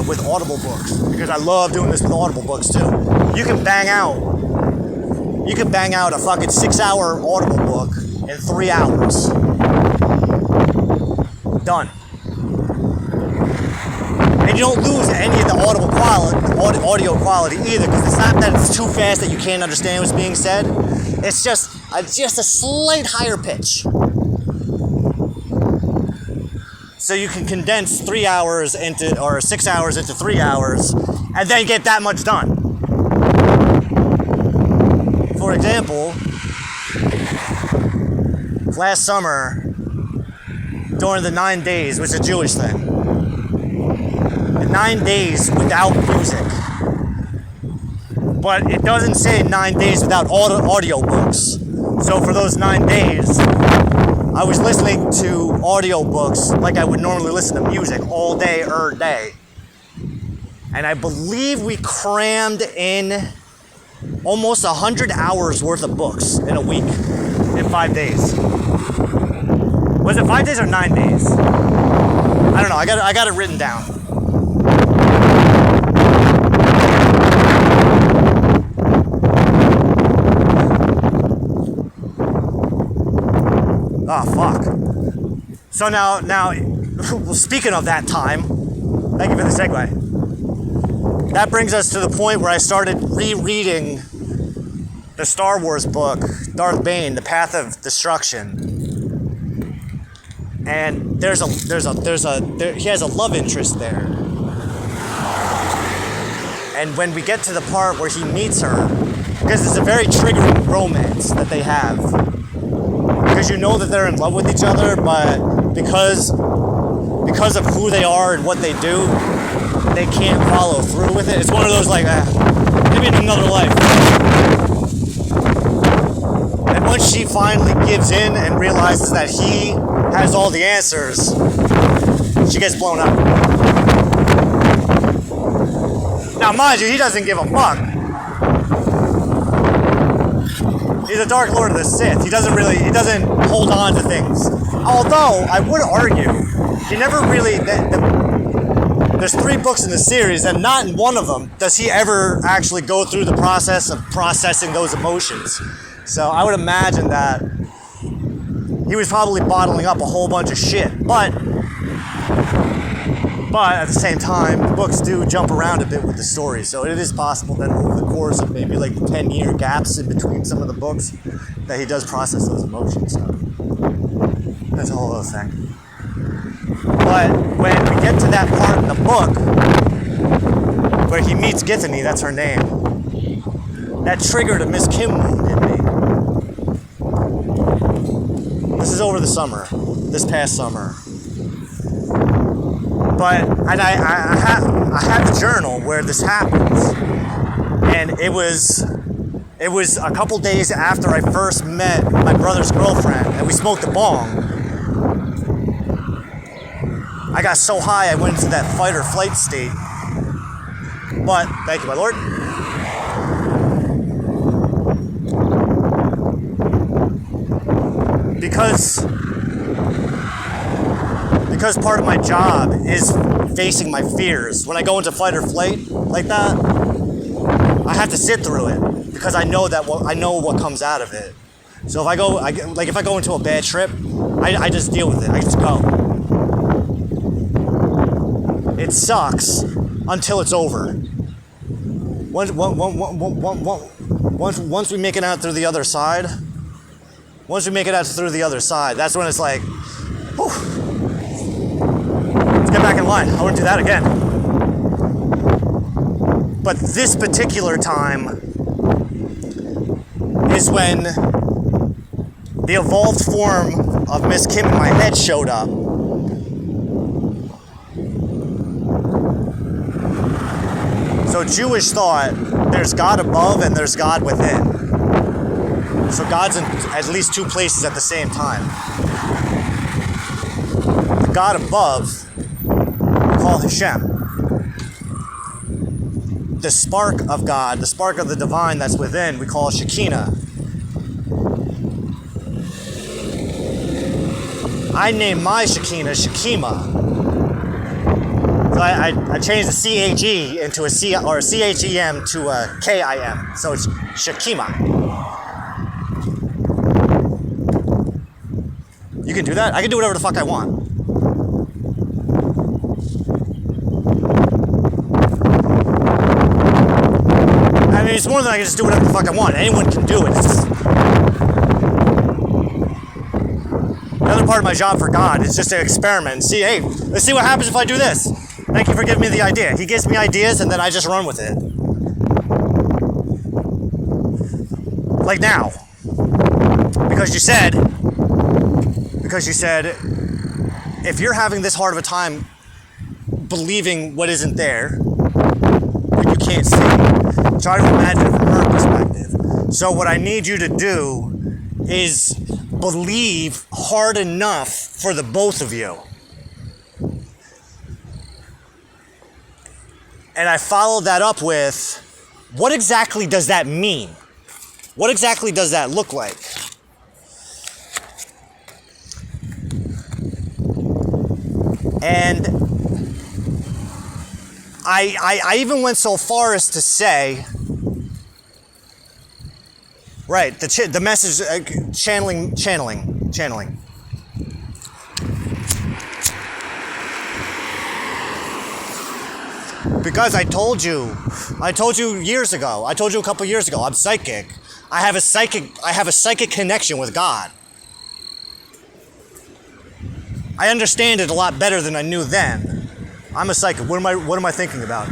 with Audible books, because I love doing this with Audible books too. You can bang out a fucking 6-hour Audible book in 3 hours. Done. And you don't lose any of the audio quality either, because it's not that it's too fast that you can't understand what's being said. It's just a slight higher pitch. So you can condense 3 hours or 6 hours into 3 hours, and then get that much done. For example, last summer, during the 9 days, which is a Jewish thing, 9 days without music. But it doesn't say 9 days without audiobooks. So for those 9 days, I was listening to audiobooks like I would normally listen to music all day, day. And I believe we crammed in almost 100 hours worth of books in a week, in 5 days. Was it 5 days or 9 days? I don't know, I got it written down. Oh, fuck. So now, speaking of that time, thank you for the segue. That brings us to the point where I started rereading the Star Wars book, Darth Bane, The Path of Destruction. And he has a love interest there. And when we get to the part where he meets her, because it's a very triggering romance that they have. Because you know that they're in love with each other, but because of who they are and what they do, they can't follow through with it. It's one of those like, maybe in another life. And once she finally gives in and realizes that he has all the answers, she gets blown up. Now, mind you, he doesn't give a fuck. He's a Dark Lord of the Sith. He doesn't hold on to things. Although, I would argue, he never really, there's 3 books in the series, and not in one of them does he ever actually go through the process of processing those emotions. So I would imagine that he was probably bottling up a whole bunch of shit. But at the same time, the books do jump around a bit with the story, so it is possible that over the course of maybe like the 10-year gaps in between some of the books, that he does process those emotions. So that's a whole other thing. But when we get to that part in the book where he meets Githany, that's her name, that triggered a Miss Kim wound in me. This is over the summer, this past summer. But I have a journal where this happens, and it was a couple days after I first met my brother's girlfriend, and we smoked a bong. I got so high I went into that fight or flight state. But thank you, my lord. Because part of my job is facing my fears. When I go into fight or flight like that, I have to sit through it because I know what comes out of it. So if I go into a bad trip, I just deal with it. I just go. It sucks until it's over. Once we make it out through the other side, that's when it's like, whew. Get back in line. I wouldn't do that again. But this particular time is when the evolved form of Miss Kim in my head showed up. So Jewish thought, there's God above and there's God within. So God's in at least 2 places at the same time. The God above, call Hashem. The spark of God, the spark of the divine that's within, we call Shekinah. I named my Shekinah Shekima. So I changed the C-H-E into a C, or C-H-E-M to a K-I-M. So it's Shekima. You can do that? I can do whatever the fuck I want. I mean, it's more than I can just do whatever the fuck I want. Anyone can do it. Another part of my job for God is just to experiment and see, hey, let's see what happens if I do this. Thank you for giving me the idea. He gives me ideas and then I just run with it. Like now. Because you said, if you're having this hard of a time believing what isn't there, what you can't see, try to imagine it from her perspective. So what I need you to do is believe hard enough for the both of you. And I followed that up with, what exactly does that mean? What exactly does that look like? And I even went so far as to say, right, the message, channeling. Because I told you years ago, a couple years ago, I'm psychic. I have a psychic connection with God. I understand it a lot better than I knew then. I'm a psychic. What am I thinking about?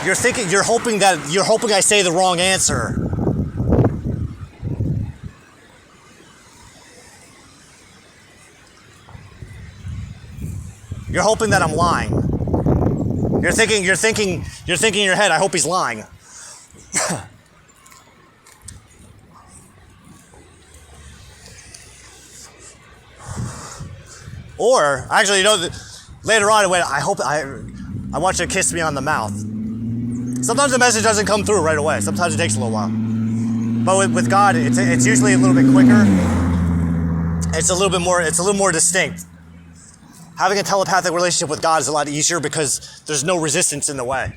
You're hoping I say the wrong answer. You're hoping that I'm lying. You're thinking in your head, I hope he's lying. Or, actually, later on it went, I want you to kiss me on the mouth. Sometimes the message doesn't come through right away. Sometimes it takes a little while. But with God, it's usually a little bit quicker. It's a little more distinct. Having a telepathic relationship with God is a lot easier because there's no resistance in the way.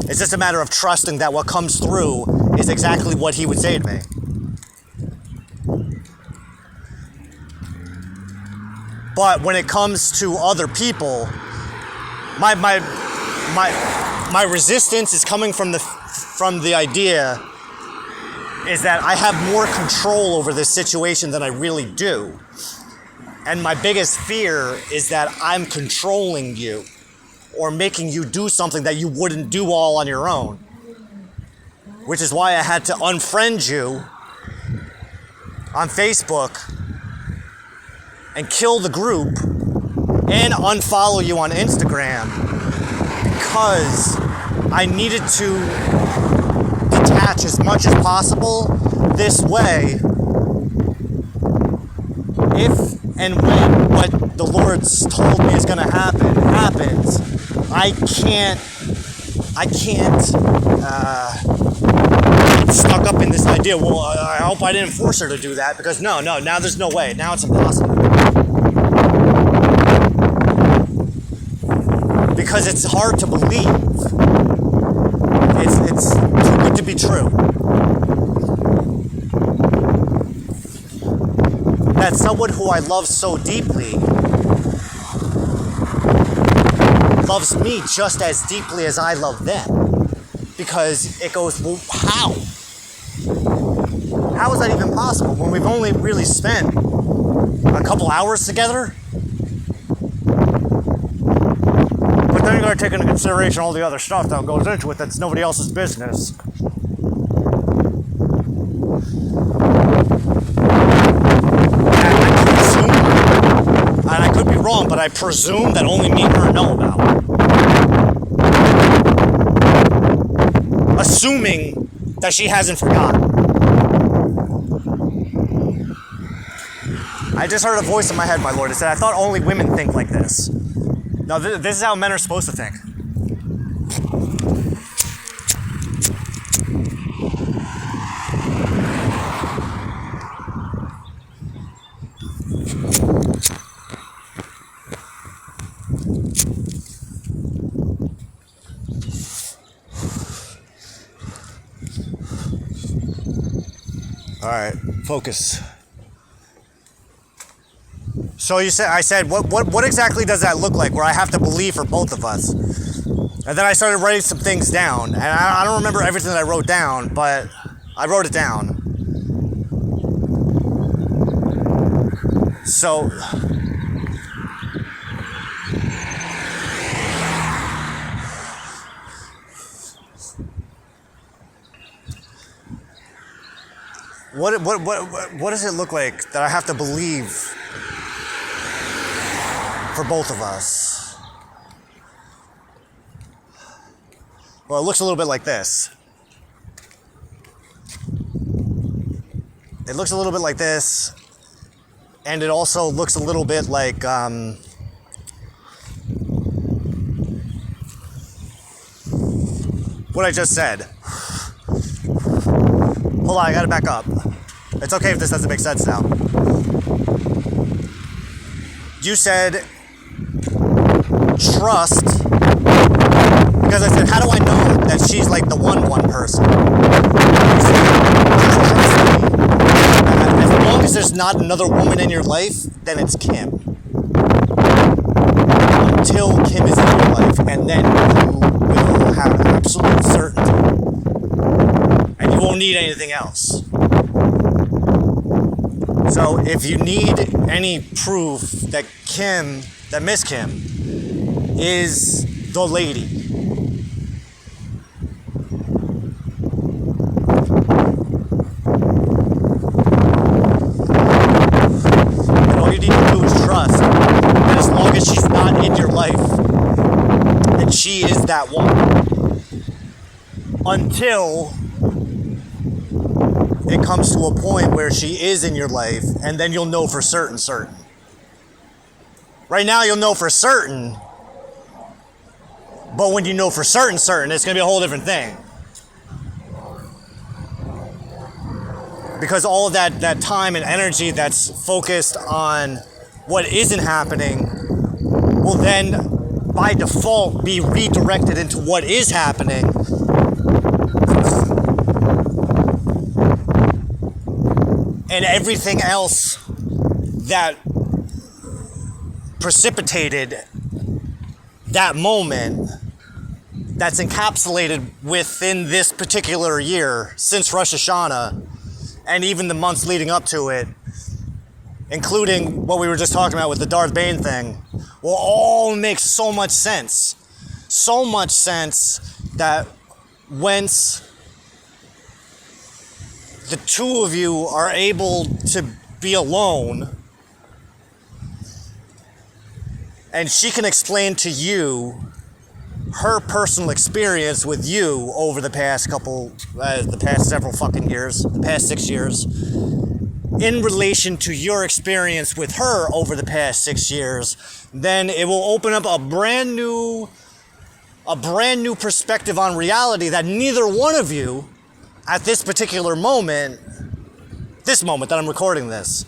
It's just a matter of trusting that what comes through is exactly what he would say to me. But when it comes to other people, my resistance is coming from the idea is that I have more control over this situation than I really do. And my biggest fear is that I'm controlling you or making you do something that you wouldn't do all on your own. Which is why I had to unfriend you on Facebook and kill the group and unfollow you on Instagram because I needed to detach as much as possible. This way, if and when what the Lord's told me is going to happens, I can't get stuck up in this idea. Well, I hope I didn't force her to do that because no, now there's no way. Now it's impossible. Because it's hard to believe. It's too good to be true. That someone who I love so deeply loves me just as deeply as I love them. Because it goes, well, how? How is that even possible when we've only really spent a couple hours together? But then you gotta take into consideration all the other stuff that goes into it that's nobody else's business. And I could be wrong, but I presume that only me and her know about. Assuming that she hasn't forgotten. I just heard a voice in my head, my lord. It said, I thought only women think like this. No, this is how men are supposed to think. All right, focus. So I said, what exactly does that look like where I have to believe for both of us? And then I started writing some things down. And I don't remember everything that I wrote down, but I wrote it down. So, what does it look like that I have to believe for both of us? Well, it looks a little bit like this. It looks a little bit like this, and it also looks a little bit like what I just said. Hold on, I gotta back up. It's okay if this doesn't make sense now. You said trust, because I said, how do I know that she's like the one person? You said, just trust me. As long as there's not another woman in your life, then it's Kim. Until Kim is in your life, and then you will have absolute certainty. And you won't need anything else. So if you need any proof that Miss Kim is the lady, and all you need to do is trust that as long as she's not in your life, she is that woman. Until it comes to a point where she is in your life, and then you'll know for certain. Right now you'll know for certain, but when you know for certain, it's going to be a whole different thing. Because all of that time and energy that's focused on what isn't happening will then, by default, be redirected into what is happening. And everything else that precipitated that moment that's encapsulated within this particular year since Rosh Hashanah and even the months leading up to it, including what we were just talking about with the Darth Bane thing, will all make so much sense. So much sense that whence the two of you are able to be alone and she can explain to you her personal experience with you over the past several fucking years, the past 6 years, in relation to your experience with her over the past 6 years, then it will open up a brand new perspective on reality that neither one of you at this particular moment, this moment that I'm recording this,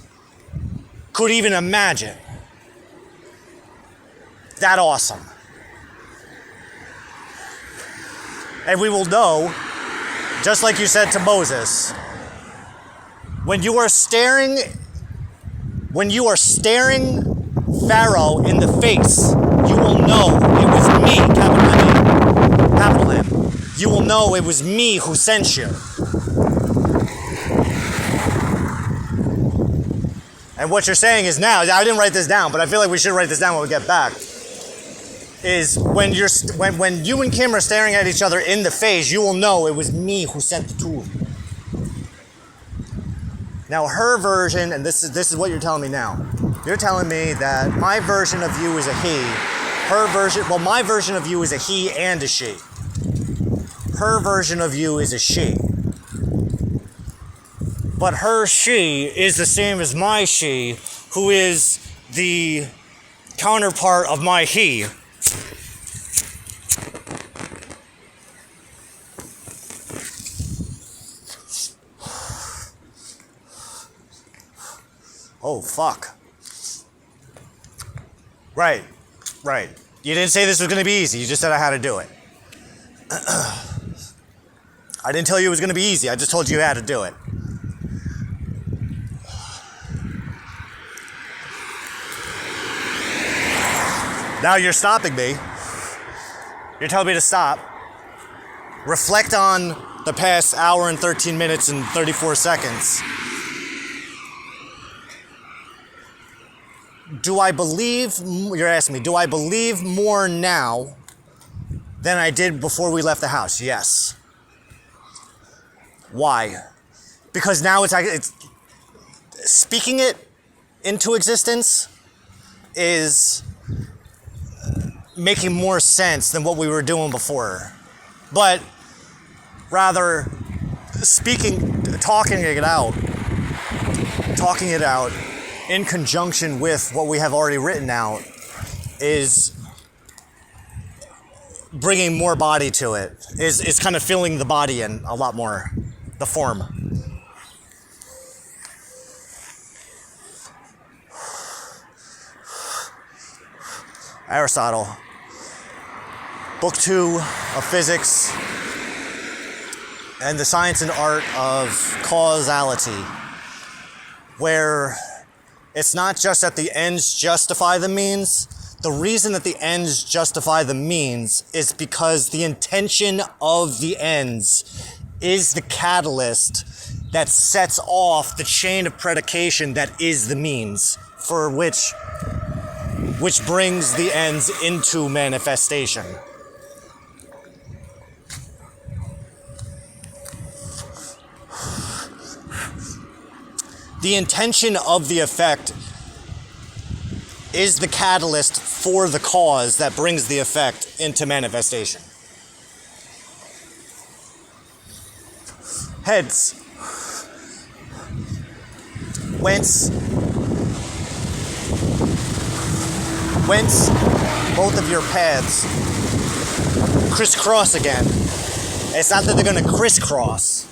could even imagine. That awesome. And we will know, just like you said to Moses, when you are staring Pharaoh in the face, you will know it was me, capital M. You will know it was me who sent you. And what you're saying is now, I didn't write this down, but I feel like we should write this down when we get back, is when you and Kim are staring at each other in the face, you will know it was me who sent the two of you. Now her version, and this is what you're telling me now. You're telling me that my version of you is a he. My version of you is a he and a she. Her version of you is a she. But her she is the same as my she, who is the counterpart of my he. Oh, fuck. Right. You didn't say this was going to be easy. You just said I had to do it. I didn't tell you it was going to be easy. I just told you had to do it. Now you're stopping me. You're telling me to stop. Reflect on the past hour and 13 minutes and 34 seconds. You're asking me, do I believe more now than I did before we left the house? Yes. Why? Because now it's speaking it into existence is making more sense than what we were doing before. But rather talking it out in conjunction with what we have already written out is bringing more body to it, is kind of filling the body in a lot more, the form. Aristotle, Book 2 of Physics and the Science and Art of Causality, where it's not just that the ends justify the means. The reason that the ends justify the means is because the intention of the ends is the catalyst that sets off the chain of predication that is the means, for which brings the ends into manifestation. The intention of the effect is the catalyst for the cause that brings the effect into manifestation. Heads. Whence both of your paths crisscross again. It's not that they're going to crisscross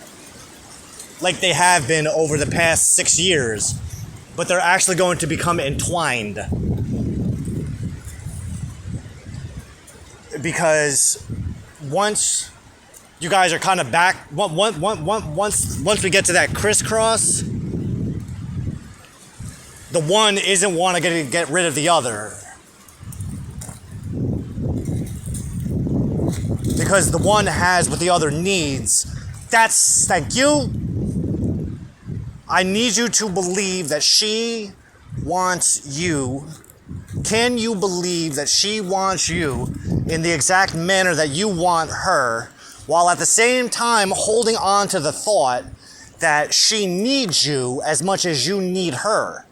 like they have been over the past 6 years, but they're actually going to become entwined. Because once you guys are kind of back, once we get to that crisscross, the one isn't want to get rid of the other. Because the one has what the other needs. Thank you. I need you to believe that she wants you. Can you believe that she wants you in the exact manner that you want her, while at the same time holding on to the thought that she needs you as much as you need her?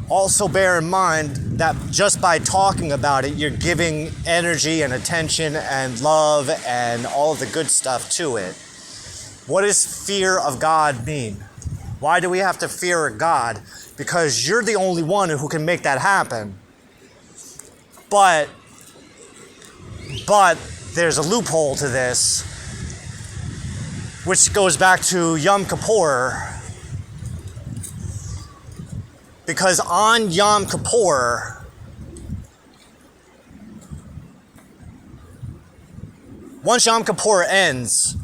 Also bear in mind that just by talking about it, you're giving energy and attention and love and all of the good stuff to it. What does fear of God mean? Why do we have to fear God? Because you're the only one who can make that happen. But there's a loophole to this, which goes back to Yom Kippur. Because on Yom Kippur, once Yom Kippur ends,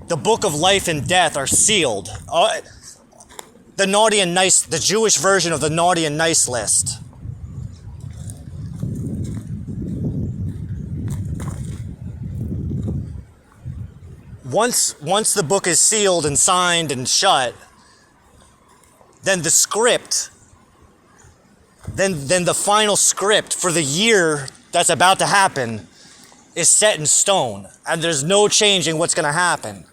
the book of life and death are sealed. The naughty and nice, the Jewish version of the naughty and nice list. Once the book is sealed and signed and shut, then the script, then the final script for the year that's about to happen is set in stone, and there's no changing what's going to happen.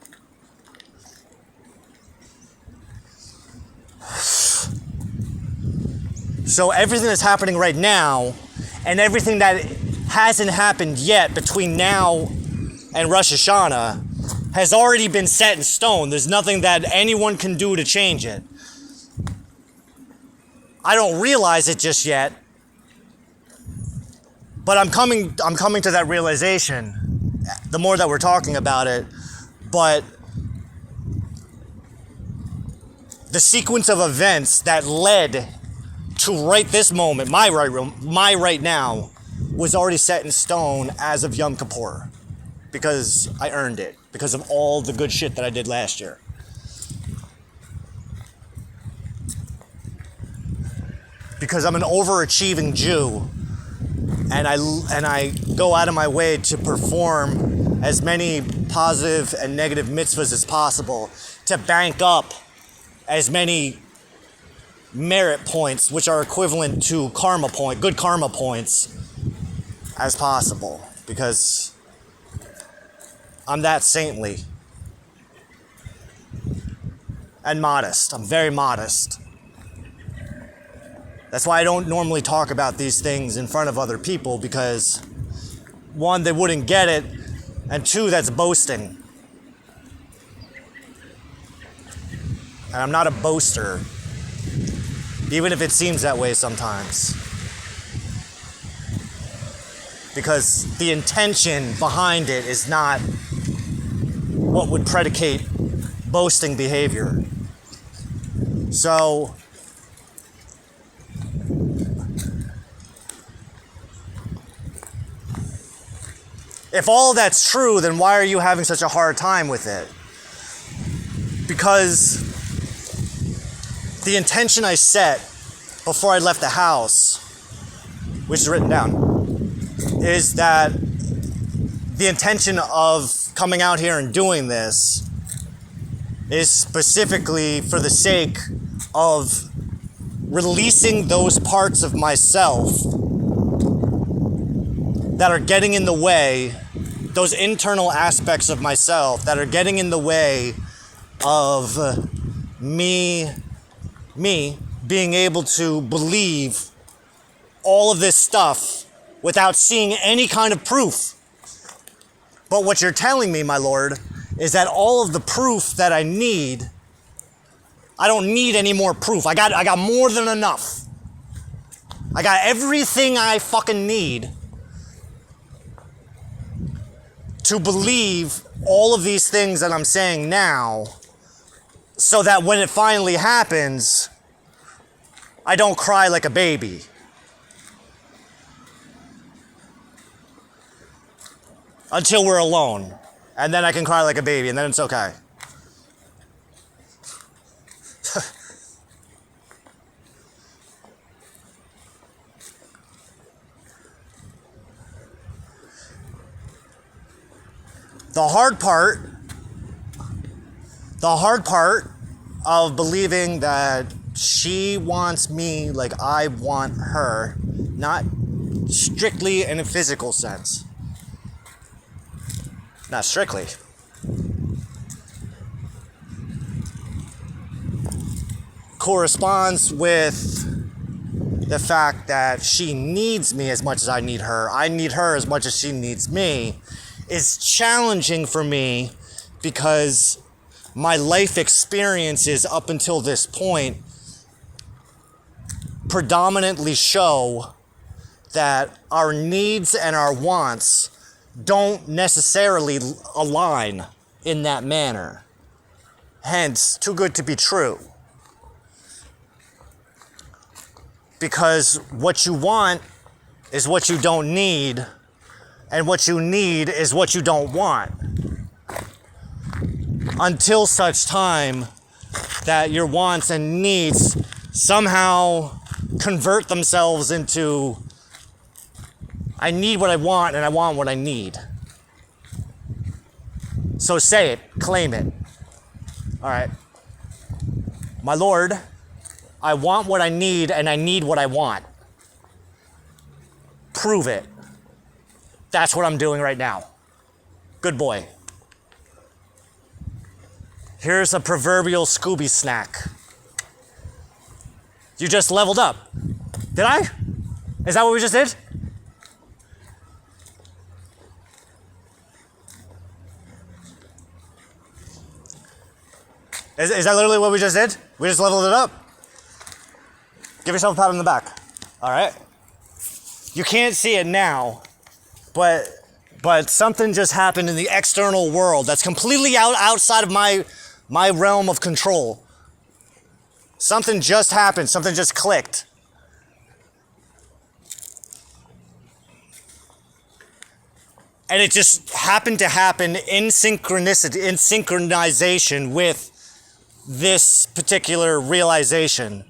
So everything that's happening right now, and everything that hasn't happened yet between now and Rosh Hashanah, has already been set in stone. There's nothing that anyone can do to change it. I don't realize it just yet, but I'm coming to that realization the more that we're talking about it. But the sequence of events that led to right this moment, my right now, was already set in stone as of Yom Kippur, because I earned it, because of all the good shit that I did last year. Because I'm an overachieving Jew, and I go out of my way to perform as many positive and negative mitzvahs as possible to bank up as many merit points, which are equivalent to good karma points, as possible. Because I'm that saintly and modest. I'm very modest. That's why I don't normally talk about these things in front of other people, because one, they wouldn't get it, and two, that's boasting. And I'm not a boaster, even if it seems that way sometimes. Because the intention behind it is not what would predicate boasting behavior. So, if all that's true, then why are you having such a hard time with it? Because the intention I set before I left the house, which is written down, is that the intention of coming out here and doing this is specifically for the sake of releasing those parts of myself that are getting in the way, those internal aspects of myself that are getting in the way of me being able to believe all of this stuff without seeing any kind of proof. But what you're telling me, my Lord, is that all of the proof that I need, I don't need any more proof. I got more than enough. I got everything I fucking need to believe all of these things that I'm saying now, so that when it finally happens, I don't cry like a baby. Until we're alone. And then I can cry like a baby, and then it's okay. The hard part of believing that she wants me like I want her, not strictly in a physical sense. Not strictly. Corresponds with the fact that she needs me as much as I need her. I need her as much as she needs me. Is challenging for me because my life experiences up until this point predominantly show that our needs and our wants don't necessarily align in that manner. Hence, too good to be true. Because what you want is what you don't need, and what you need is what you don't want. Until such time that your wants and needs somehow convert themselves into I need what I want and I want what I need. So say it, claim it. All right. My Lord, I want what I need and I need what I want. Prove it. That's what I'm doing right now. Good boy. Here's a proverbial Scooby snack. You just leveled up. Did I? Is that what we just did? Is that literally what we just did? We just leveled it up. Give yourself a pat on the back. All right. You can't see it now, but something just happened in the external world that's completely outside of my realm of control. Something just happened. Something just clicked. And it just happened to happen in synchronization with this particular realization,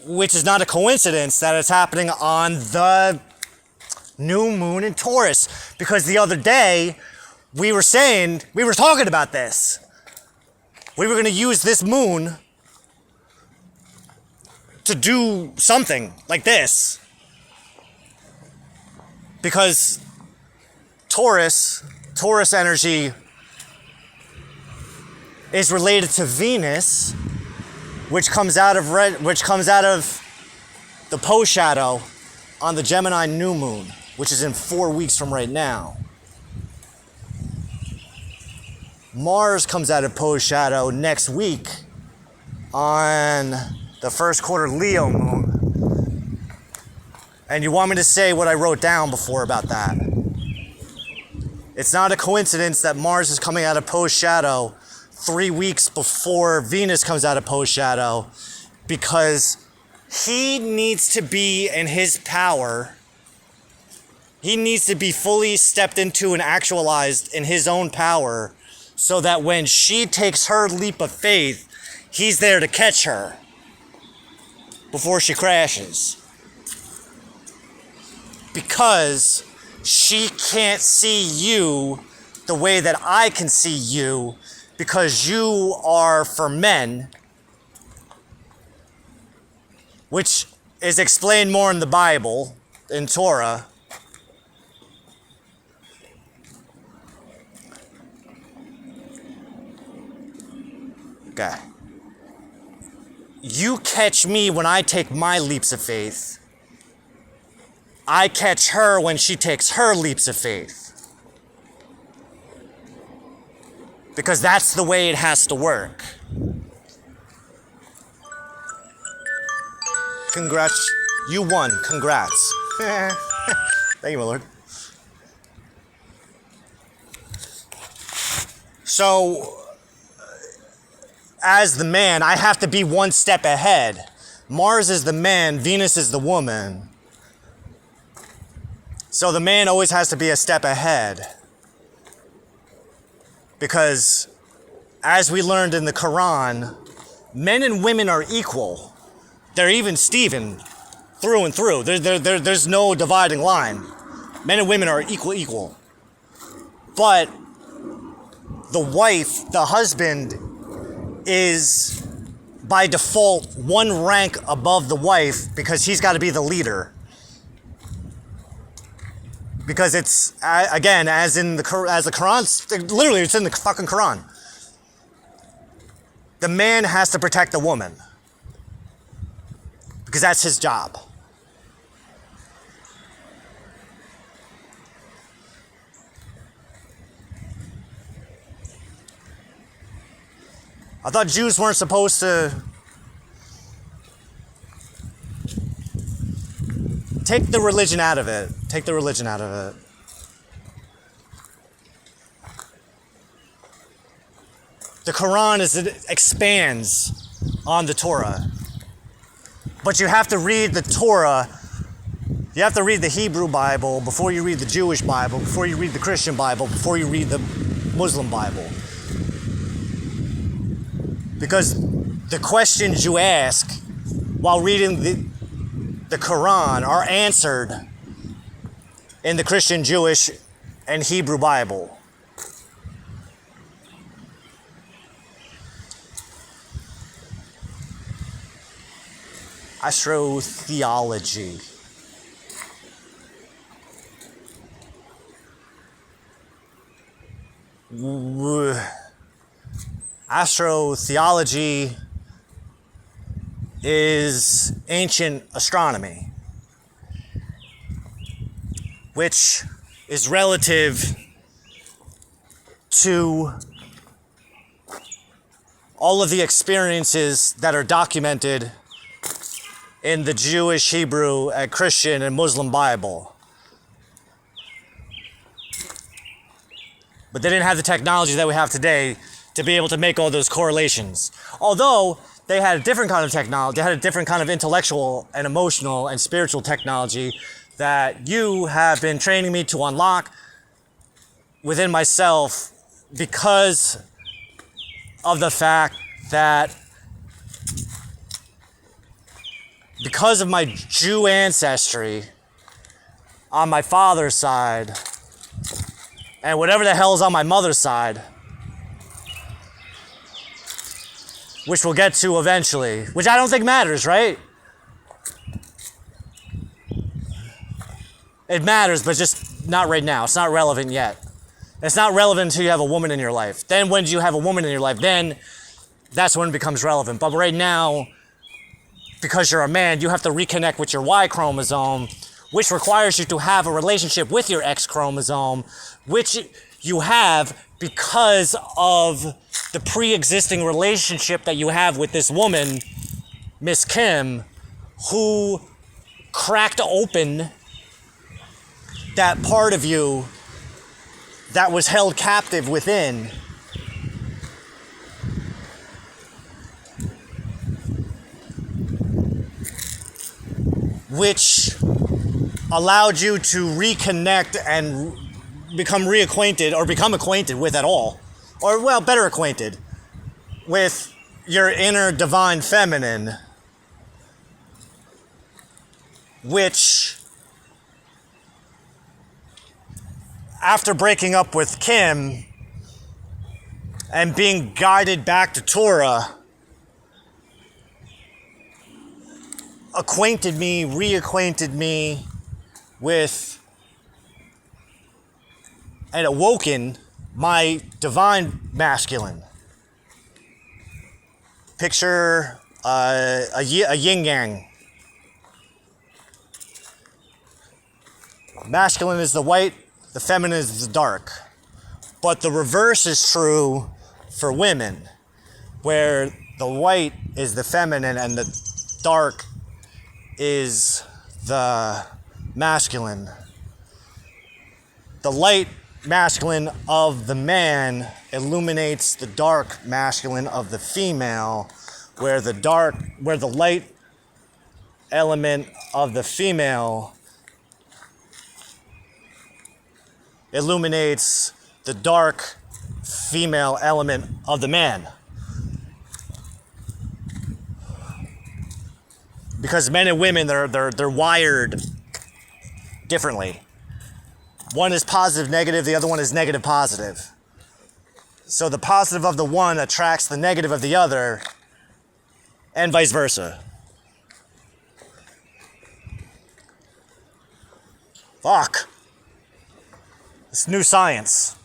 which is not a coincidence that it's happening on the new moon in Taurus, because the other day we were talking about this. We were going to use this moon to do something like this, because Taurus energy is related to Venus, which comes out of the Poe shadow on the Gemini new moon, which is in 4 weeks from right now. Mars comes out of Poe's shadow next week on the first quarter Leo moon. And you want me to say what I wrote down before about that? It's not a coincidence that Mars is coming out of Poe's shadow 3 weeks before Venus comes out of Poe's shadow, because he needs to be in his power. He needs to be fully stepped into and actualized in his own power, so that when she takes her leap of faith, he's there to catch her before she crashes. Because she can't see you the way that I can see you, because you are for men, which is explained more in the Bible, in Torah. Okay. You catch me when I take my leaps of faith. I catch her when she takes her leaps of faith. Because that's the way it has to work. Congrats. You won. Congrats. Thank you, my lord. So, as the man, I have to be one step ahead. Mars is the man, Venus is the woman. So the man always has to be a step ahead. Because, as we learned in the Quran, men and women are equal. They're even Steven, through and through. There's no dividing line. Men and women are equal. But the wife, the husband, is by default one rank above the wife because he's got to be the leader. Because it's, again, as the Quran, literally it's in the fucking Quran. The man has to protect the woman. Because that's his job. I thought Jews weren't supposed to take the religion out of it. Take the religion out of it. The Quran it expands on the Torah. But you have to read the Torah. You have to read the Hebrew Bible before you read the Jewish Bible, before you read the Christian Bible, before you read the Muslim Bible. Because the questions you ask while reading the Quran are answered in the Christian, Jewish, and Hebrew Bible. Astrotheology. Astrotheology is ancient astronomy, which is relative to all of the experiences that are documented in the Jewish, Hebrew, and Christian, and Muslim Bible. But they didn't have the technology that we have today to be able to make all those correlations. Although they had a different kind of technology, they had a different kind of intellectual and emotional and spiritual technology that you have been training me to unlock within myself because of the fact that because of my Jew ancestry on my father's side and whatever the hell is on my mother's side, which we'll get to eventually, which I don't think matters, right? It matters, but just not right now. It's not relevant yet. It's not relevant until you have a woman in your life. Then when you have a woman in your life, then that's when it becomes relevant. But right now, because you're a man, you have to reconnect with your Y chromosome, which requires you to have a relationship with your X chromosome, which you have because of the pre-existing relationship that you have with this woman, Miss Kim, who cracked open that part of you that was held captive within. Which allowed you to reconnect and become reacquainted or become acquainted with at all. Or, well, better acquainted with your inner divine feminine, which, after breaking up with Kim and being guided back to Torah, reacquainted me with, and awoken my divine masculine. picture a yin yang. Masculine is the white, the feminine is the dark. But the reverse is true for women, where the white is the feminine and the dark is the masculine. The light masculine of the man illuminates the dark masculine of the female, where the light element of the female illuminates the dark female element of the man. Because men and women, they're wired differently. One is positive, negative, the other one is negative, positive. So the positive of the one attracts the negative of the other, and vice versa. Fuck. It's new science.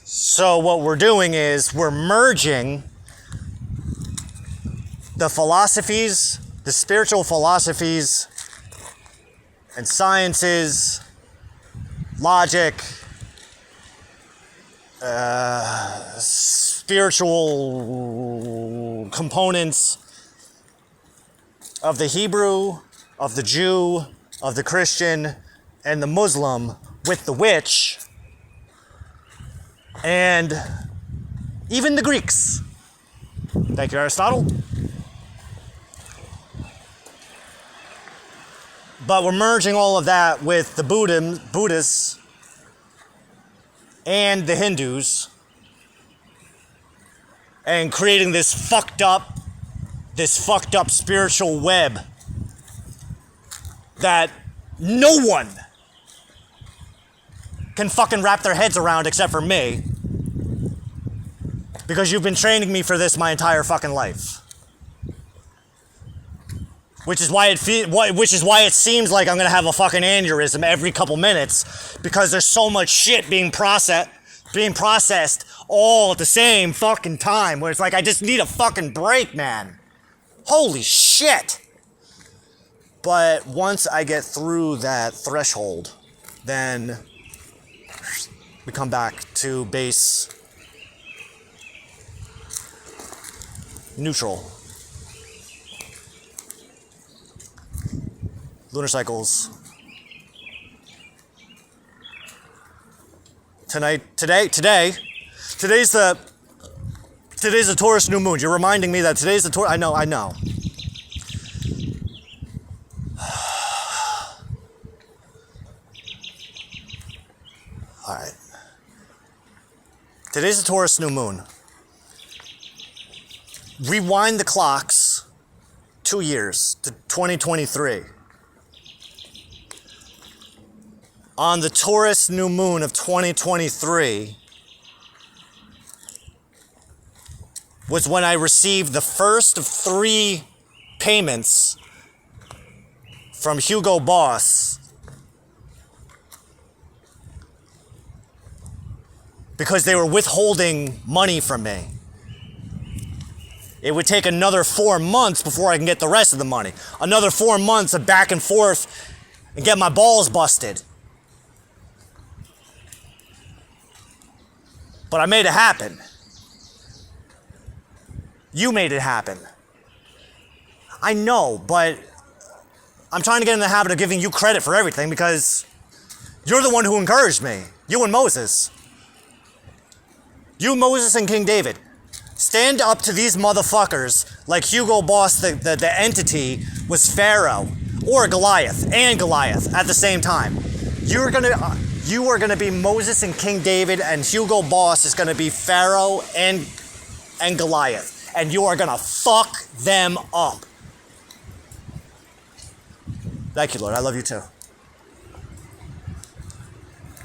So what we're doing is we're merging the philosophies, the spiritual philosophies and sciences, logic, spiritual components of the Hebrew, of the Jew, of the Christian, and the Muslim with the witch, and even the Greeks. Thank you, Aristotle. But we're merging all of that with the Buddhists and the Hindus and creating this fucked up spiritual web that no one can fucking wrap their heads around except for me. Because you've been training me for this my entire fucking life. Which is why it seems like I'm gonna have a fucking aneurysm every couple minutes, because there's so much shit being processed all at the same fucking time, where it's like I just need a fucking break, man. Holy shit. But once I get through that threshold, then we come back to base neutral. Lunar cycles. Today's the Taurus new moon. You're reminding me that today's the Taurus. I know. All right. Today's the Taurus new moon. Rewind the clocks 2 years to 2023. On the Taurus new moon of 2023 was when I received the first of 3 payments from Hugo Boss, because they were withholding money from me. It would take another 4 months before I can get the rest of the money. Another 4 months of back and forth and get my balls busted. But I made it happen. You made it happen. I know, but I'm trying to get in the habit of giving you credit for everything, because you're the one who encouraged me. You and Moses. You, Moses, and King David. Stand up to these motherfuckers like Hugo Boss, the entity, was Pharaoh, or Goliath, and Goliath at the same time. You are gonna be Moses and King David, and Hugo Boss is gonna be Pharaoh and Goliath. And you are gonna fuck them up. Thank you, Lord. I love you too.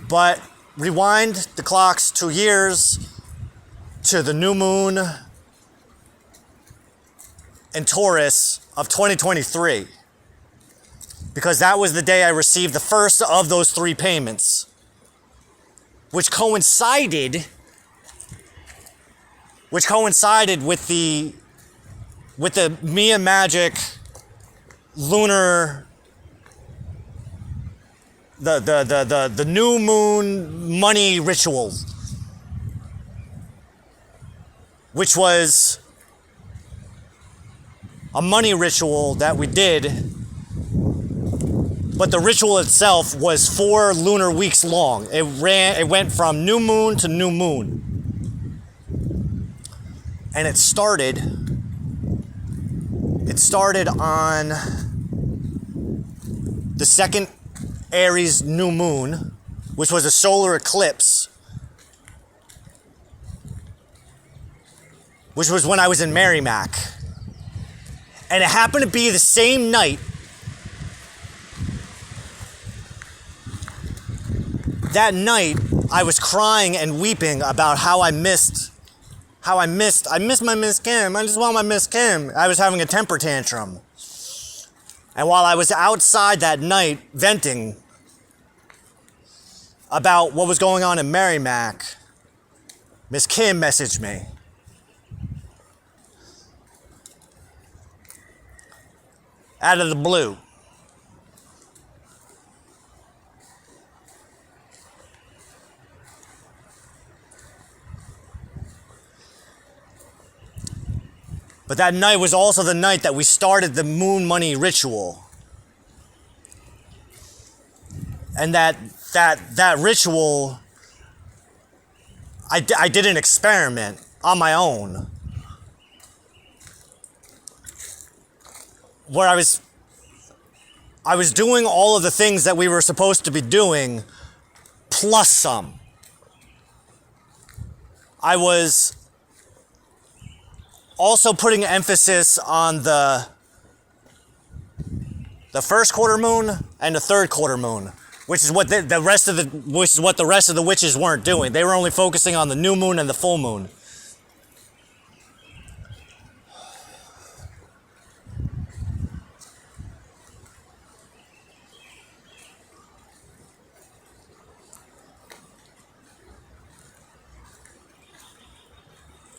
But rewind the clocks 2 years to the new moon in Taurus of 2023. Because that was the day I received the first of those 3 payments, which coincided which coincided with the Mia Magic lunar, the new moon money ritual, which was a money ritual that we did, but the ritual itself was 4 lunar weeks long. It went from new moon to new moon. And it started on the second Aries new moon, which was a solar eclipse, which was when I was in Merrimack. And it happened to be the same night that night I was crying and weeping about how I missed my Miss Kim. I just want my Miss Kim. I was having a temper tantrum. And while I was outside that night venting about what was going on in Merrimack, Miss Kim messaged me. Out of the blue. But that night was also the night that we started the moon money ritual. And that ritual, I did an experiment on my own, where I was doing all of the things that we were supposed to be doing, plus some. I was also putting emphasis on the first quarter moon and the third quarter moon, which is what the rest of the witches weren't doing. They were only focusing on the new moon and the full moon.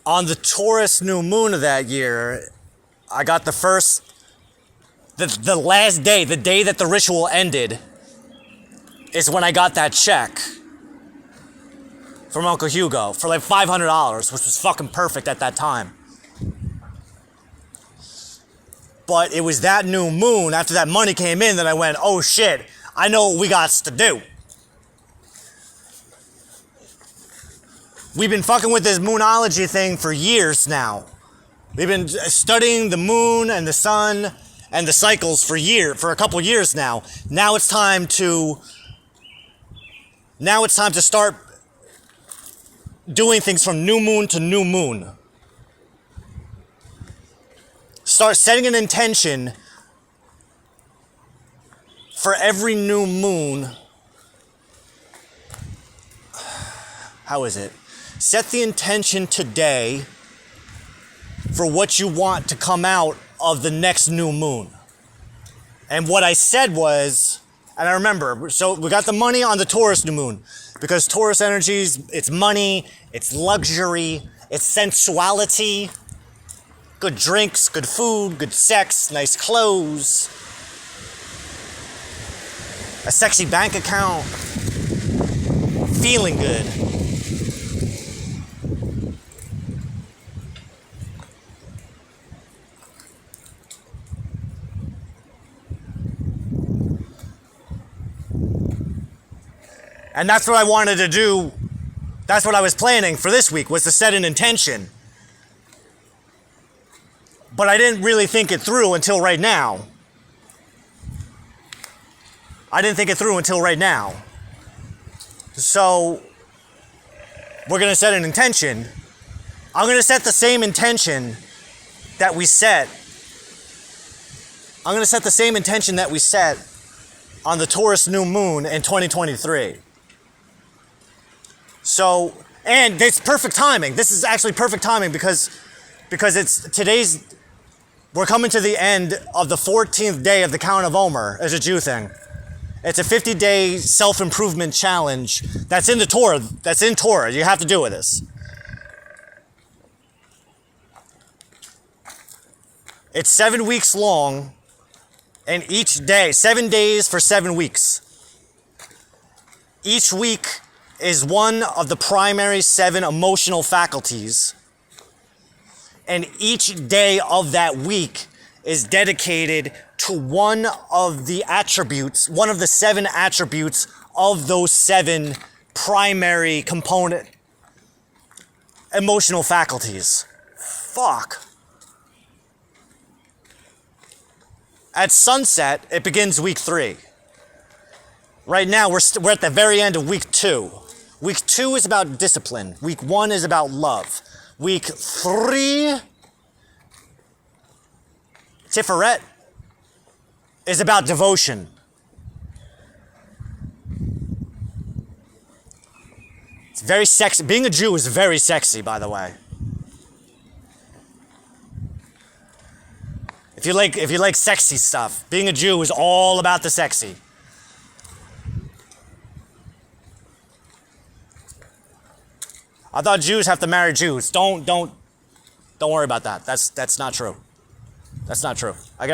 On the Taurus new moon of that year, I got the last day, the day that the ritual ended, is when I got that check from Uncle Hugo for like $500, which was fucking perfect at that time. But it was that new moon, after that money came in, that I went, oh shit, I know what we got to do. We've been fucking with this moonology thing for years now. We've been studying the moon and the sun and the cycles for a couple years now. Now it's time to start doing things from new moon to new moon. Start setting an intention for every new moon. How is it? Set the intention today for what you want to come out of the next new moon. And what I said was, and I remember, so we got the money on the Taurus new moon, because Taurus energies, it's money, it's luxury, it's sensuality, good drinks, good food, good sex, nice clothes, a sexy bank account, feeling good. And that's what I wanted to do. That's what I was planning for this week, was to set an intention. But I didn't really think it through until right now. So, we're going to set an intention. I'm going to set the same intention that we set. On the Taurus new moon in 2023. So, and it's perfect timing. This is actually perfect timing because we're coming to the end of the 14th day of the Count of Omer as a Jew thing. It's a 50-day self-improvement challenge that's in the Torah. That's in Torah. You have to do with this. It's 7 weeks long, and each day, 7 days for 7 weeks. Each week is one of the primary 7 emotional faculties, and each day of that week is dedicated to one of the attributes, one of the 7 attributes of those 7 primary component emotional faculties. Fuck. At sunset, it begins week 3. Right now, we're at the very end of week 2. Week 2 is about discipline. Week 1 is about love. Week 3, Tiferet, is about devotion. It's very sexy. Being a Jew is very sexy, by the way. If you like sexy stuff, being a Jew is all about the sexy. I thought Jews have to marry Jews. Don't worry about that. That's not true. That's not true. I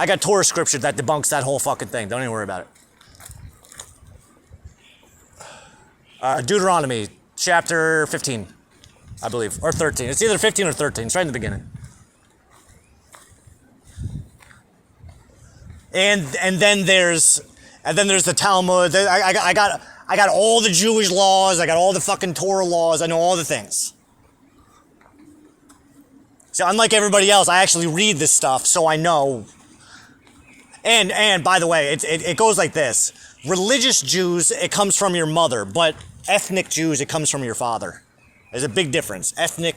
got Torah scripture that debunks that whole fucking thing. Don't even worry about it. Deuteronomy chapter 15, I believe, or 13. It's either 15 or 13. It's right in the beginning. And then there's the Talmud. I got all the Jewish laws. I got all the fucking Torah laws. I know all the things. So unlike everybody else, I actually read this stuff, so I know. And by the way, it goes like this: religious Jews, it comes from your mother, but ethnic Jews, it comes from your father. There's a big difference. Ethnic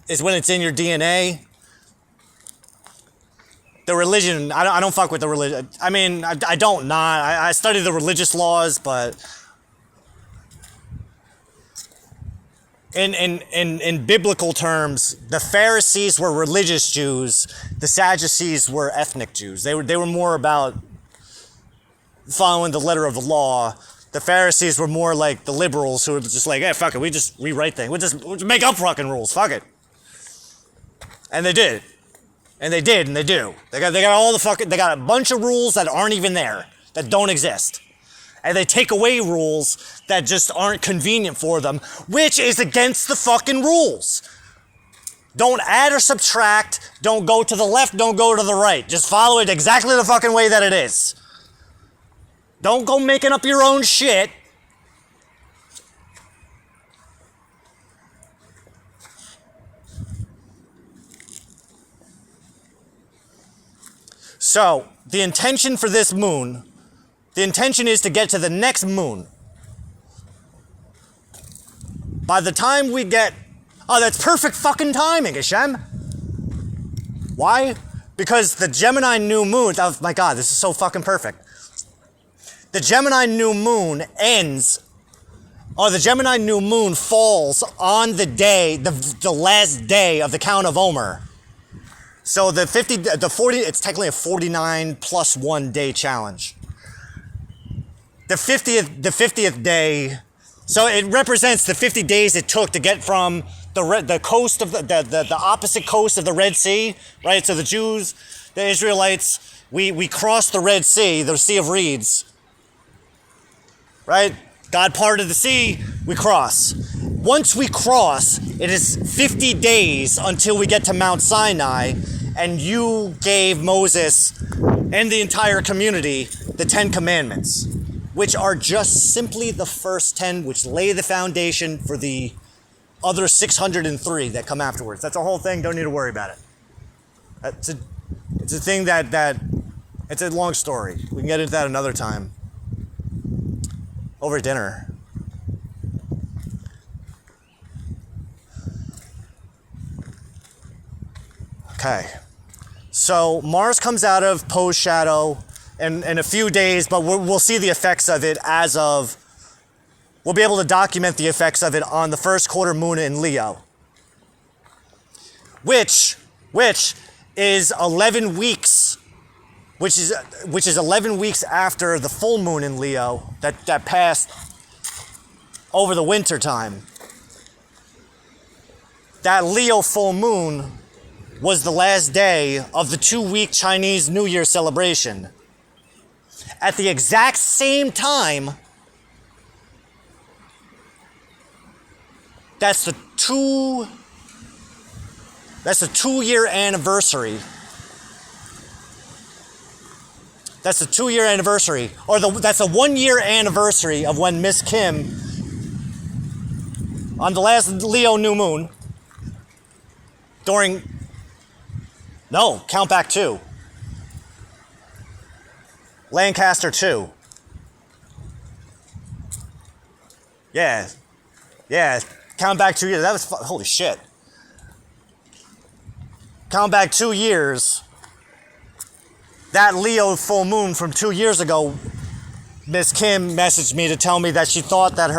is when it's in your DNA. The religion, I don't fuck with the religion. I mean, I don't not. I study the religious laws, but in biblical terms, the Pharisees were religious Jews. The Sadducees were ethnic Jews. They were more about following the letter of the law. The Pharisees were more like the liberals who were just like, hey, fuck it, we just rewrite things. We'll just make up fucking rules. Fuck it. And they did. And they did, and they do. They got all the fucking, they got a bunch of rules that aren't even there, that don't exist. And they take away rules that just aren't convenient for them, which is against the fucking rules. Don't add or subtract, don't go to the left, don't go to the right. Just follow it exactly the fucking way that it is. Don't go making up your own shit. So, the intention for this moon, the intention is to get to the next moon. By the time we get, oh, that's perfect fucking timing, Hashem. Why? Because the Gemini new moon, oh my God, this is so fucking perfect. The Gemini new moon ends, or the Gemini new moon falls on the day, the last day of the count of Omer. So the 40, it's technically a 49 plus 1 day challenge. The 50th day, so it represents the 50 days it took to get from the coast of the opposite coast of the Red Sea, right? So the Jews, the Israelites, we crossed the Red Sea, the Sea of Reeds, right? God parted the sea, we cross. Once we cross, it is 50 days until we get to Mount Sinai, and you gave Moses and the entire community the 10 Commandments, which are just simply the first 10, which lay the foundation for the other 603 that come afterwards. That's a whole thing, don't need to worry about it. It's a thing that it's a long story. We can get into that another time. Over dinner. Okay, so Mars comes out of Poe's shadow in a few days, but we'll see the effects of it we'll be able to document the effects of it on the first quarter moon in Leo, which is 11 weeks, which is 11 weeks after the full moon in Leo that passed over the winter time. That Leo full moon was the last day of the 2-week Chinese New Year celebration. At the exact same time, that's the 2-year anniversary. That's the 2-year anniversary, or that's a 1-year anniversary of when Miss Kim, on the last Leo new moon, count back 2. Lancaster 2. Yeah, count back 2 years. That was, holy shit. Count back 2 years. That Leo full moon from 2 years ago, Miss Kim messaged me to tell me that she thought that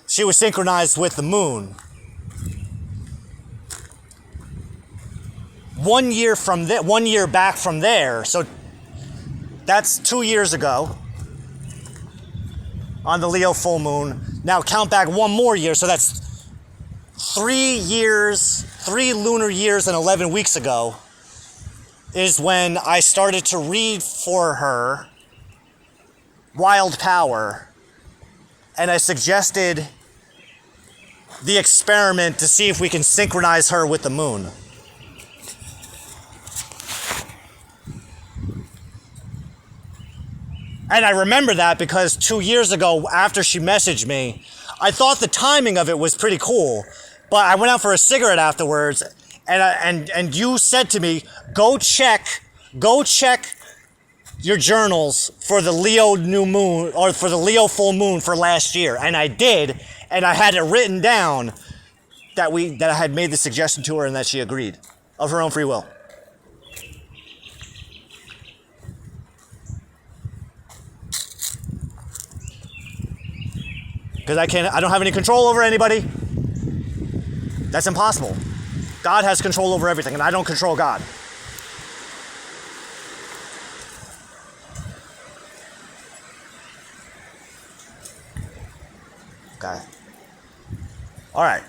she was synchronized with the moon. 1 year from there, 1 year back from there, so that's 2 years ago on the Leo full moon. Now count back 1 more year, so that's 3 lunar years and 11 weeks ago is when I started to read for her Wild Power, and I suggested the experiment to see if we can synchronize her with the moon. And I remember that because 2 years ago, after she messaged me, I thought the timing of it was pretty cool. But I went out for a cigarette afterwards, and you said to me, go check your journals for the Leo new moon, or for the Leo full moon for last year. And I did, and I had it written down that I had made the suggestion to her and that she agreed of her own free will. Because I don't have any control over anybody. That's impossible. God has control over everything, and I don't control God. Okay. All right.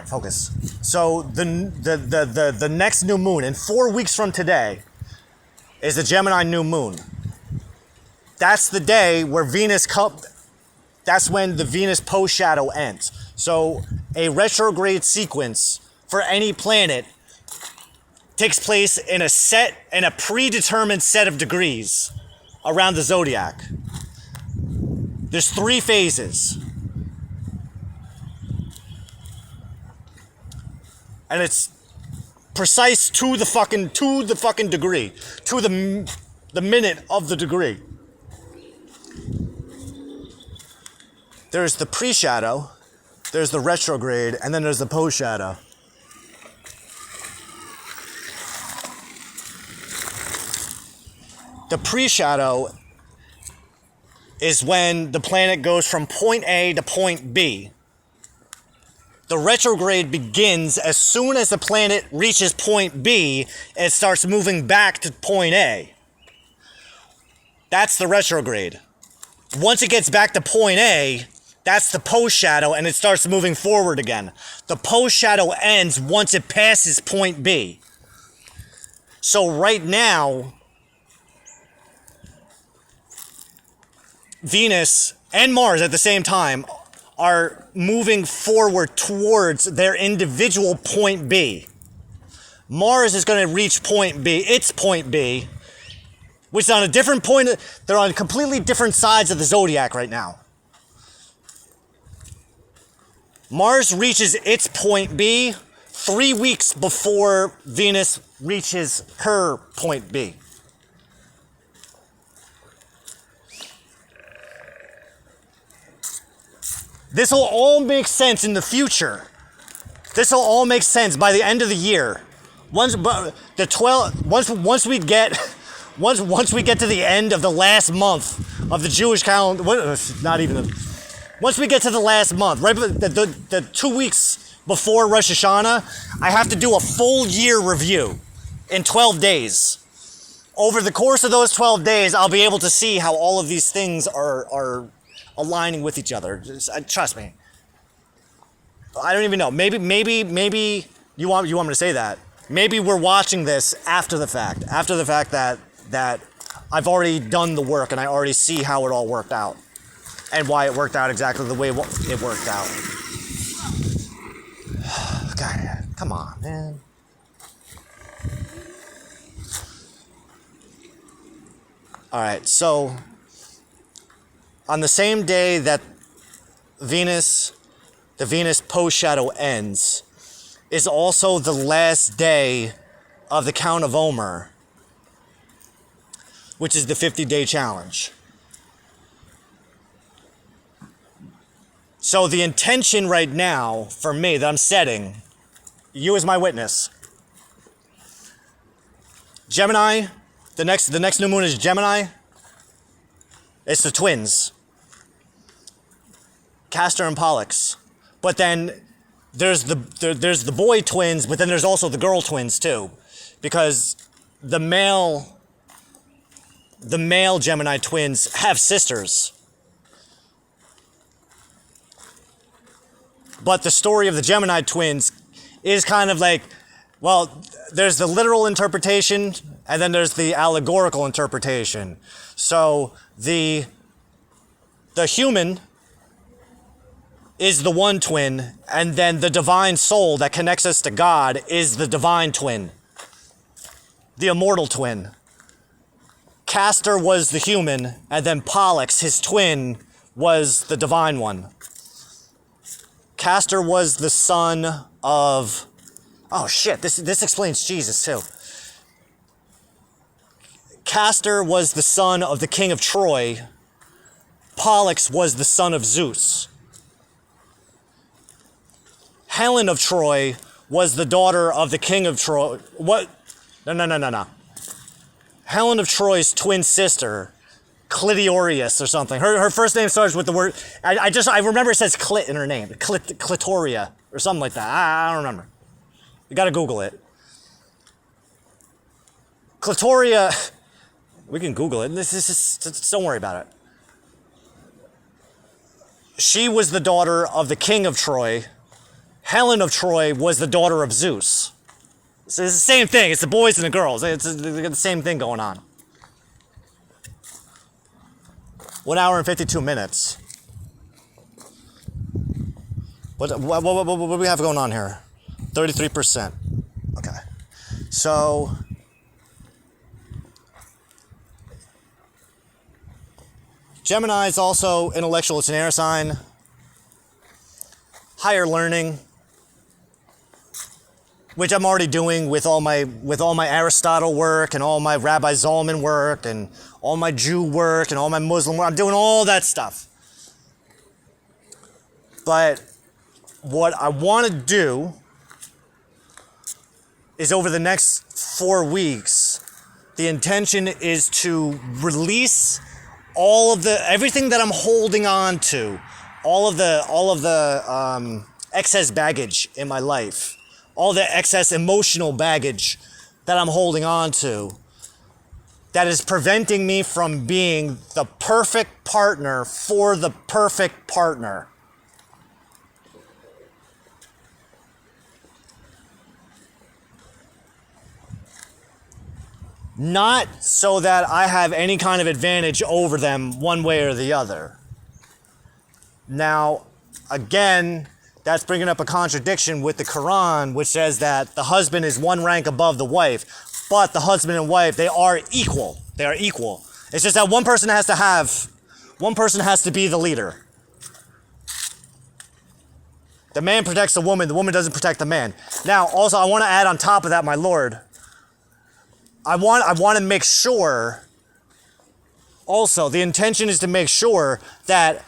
Focus. So the next new moon in 4 weeks from today is the Gemini new moon. That's the day where that's when the Venus post shadow ends. So a retrograde sequence for any planet takes place in a predetermined set of degrees around the zodiac. There's 3 phases. And it's precise to the fucking degree, to the minute of the degree. There's the pre-shadow, there's the retrograde, and then there's the post-shadow. The pre-shadow is when the planet goes from point A to point B. The retrograde begins as soon as the planet reaches point B and starts moving back to point A. That's the retrograde. Once it gets back to point A, that's the post-shadow, and it starts moving forward again. The post-shadow ends once it passes point B. So right now, Venus and Mars at the same time are moving forward towards their individual point B. Mars is going to reach point B, its point B, which is on a different point. They're on completely different sides of the zodiac right now. Mars reaches its point B 3 weeks before Venus reaches her point B. This will all make sense in the future. This will all make sense by the end of the year. Once we get to the end of the last month of the Jewish calendar, once we get to the last month, right, the 2 weeks before Rosh Hashanah, I have to do a full year review in 12 days. Over the course of those 12 days, I'll be able to see how all of these things are aligning with each other. Trust me. I don't even know. Maybe you want me to say that. Maybe we're watching this after the fact. After the fact that I've already done the work and I already see how it all worked out. And why it worked out exactly the way it worked out. God, come on, man. Alright, so on the same day that the Venus post-shadow ends, is also the last day of the Count of Omer, which is the 50-day challenge. So the intention right now for me that I'm setting, you as my witness, Gemini, the next new moon is Gemini. It's the twins, Castor and Pollux. But then there's the boy twins, but then there's also the girl twins too, because the male Gemini twins have sisters. But the story of the Gemini twins is kind of like, well, there's the literal interpretation and then there's the allegorical interpretation. So the human is the one twin, and then the divine soul that connects us to God is the divine twin, the immortal twin. Castor was the human, and then Pollux, his twin, was the divine one. Castor was the son of... Oh shit, this explains Jesus too. Castor was the son of the king of Troy. Pollux was the son of Zeus. Helen of Troy was the daughter of the king of Troy. What? No. Helen of Troy's twin sister, Clitorius or something. Her first name starts with the word... I remember it says clit in her name. Clitoria or something like that. I don't remember. You gotta Google it. Clitoria... We can Google it. Don't worry about it. She was the daughter of the king of Troy. Helen of Troy was the daughter of Zeus. So it's the same thing. It's the boys and the girls. They got the same thing going on. 1 hour and 52 minutes. What do we have going on here? 33%. Okay. So... Gemini is also intellectual. It's an air sign. Higher learning, which I'm already doing with all my Aristotle work and all my Rabbi Zalman work and all my Jew work and all my Muslim work. I'm doing all that stuff. But what I want to do is over the next 4 weeks, the intention is to release all of everything that I'm holding on to, all of the excess baggage in my life, all the excess emotional baggage that I'm holding on to, that is preventing me from being the perfect partner for the perfect partner. Not so that I have any kind of advantage over them one way or the other. Now, again, that's bringing up a contradiction with the Quran, which says that the husband is one rank above the wife, but the husband and wife, they are equal. They are equal. It's just that one person has to be the leader. The man protects the woman doesn't protect the man. Now, also, I want to add on top of that, my Lord, I want to make sure, also, the intention is to make sure that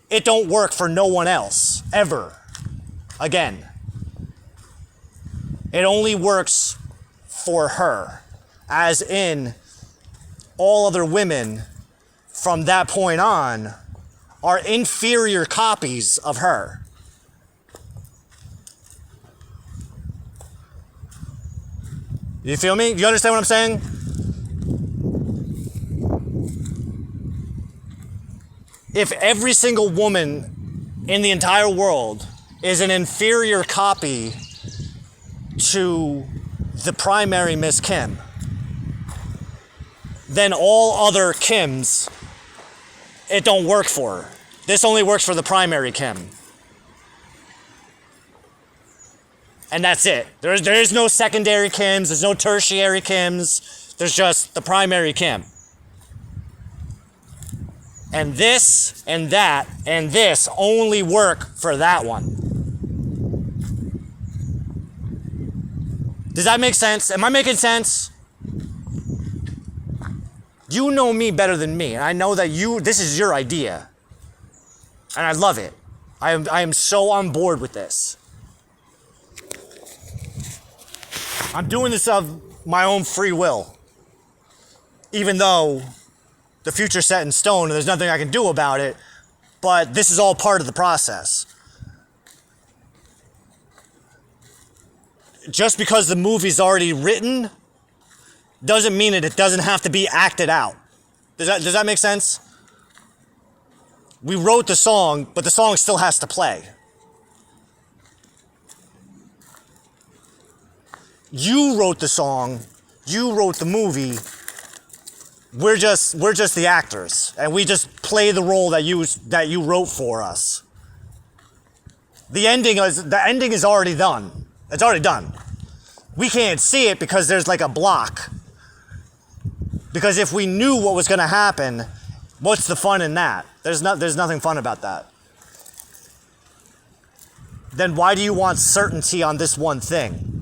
it don't work for no one else, ever, again. It only works for her, as in all other women from that point on are inferior copies of her. You feel me? You understand what I'm saying? if every single woman in the entire world is an inferior copy to the primary Miss Kim, then all other Kims, it don't work for her. This only works for the primary Kim. And that's it. There is no secondary Kims, there's no tertiary Kims, there's just the primary Kim. And this and that and this only work for that one. Does that make sense? Am I making sense? You know me better than me, and I know that this is your idea. And I love it. I am so on board with this. I'm doing this of my own free will. Even though the future's set in stone and there's nothing I can do about it, but this is all part of the process. Just because the movie's already written doesn't mean it doesn't have to be acted out. Does that make sense? We wrote the song, but the song still has to play. You wrote the song, you wrote the movie. We're just the actors, and we just play the role that you wrote for us. The ending is already done. It's already done. We can't see it because there's like a block. Because if we knew what was going to happen, what's the fun in that? There's nothing fun about that. Then why do you want certainty on this one thing?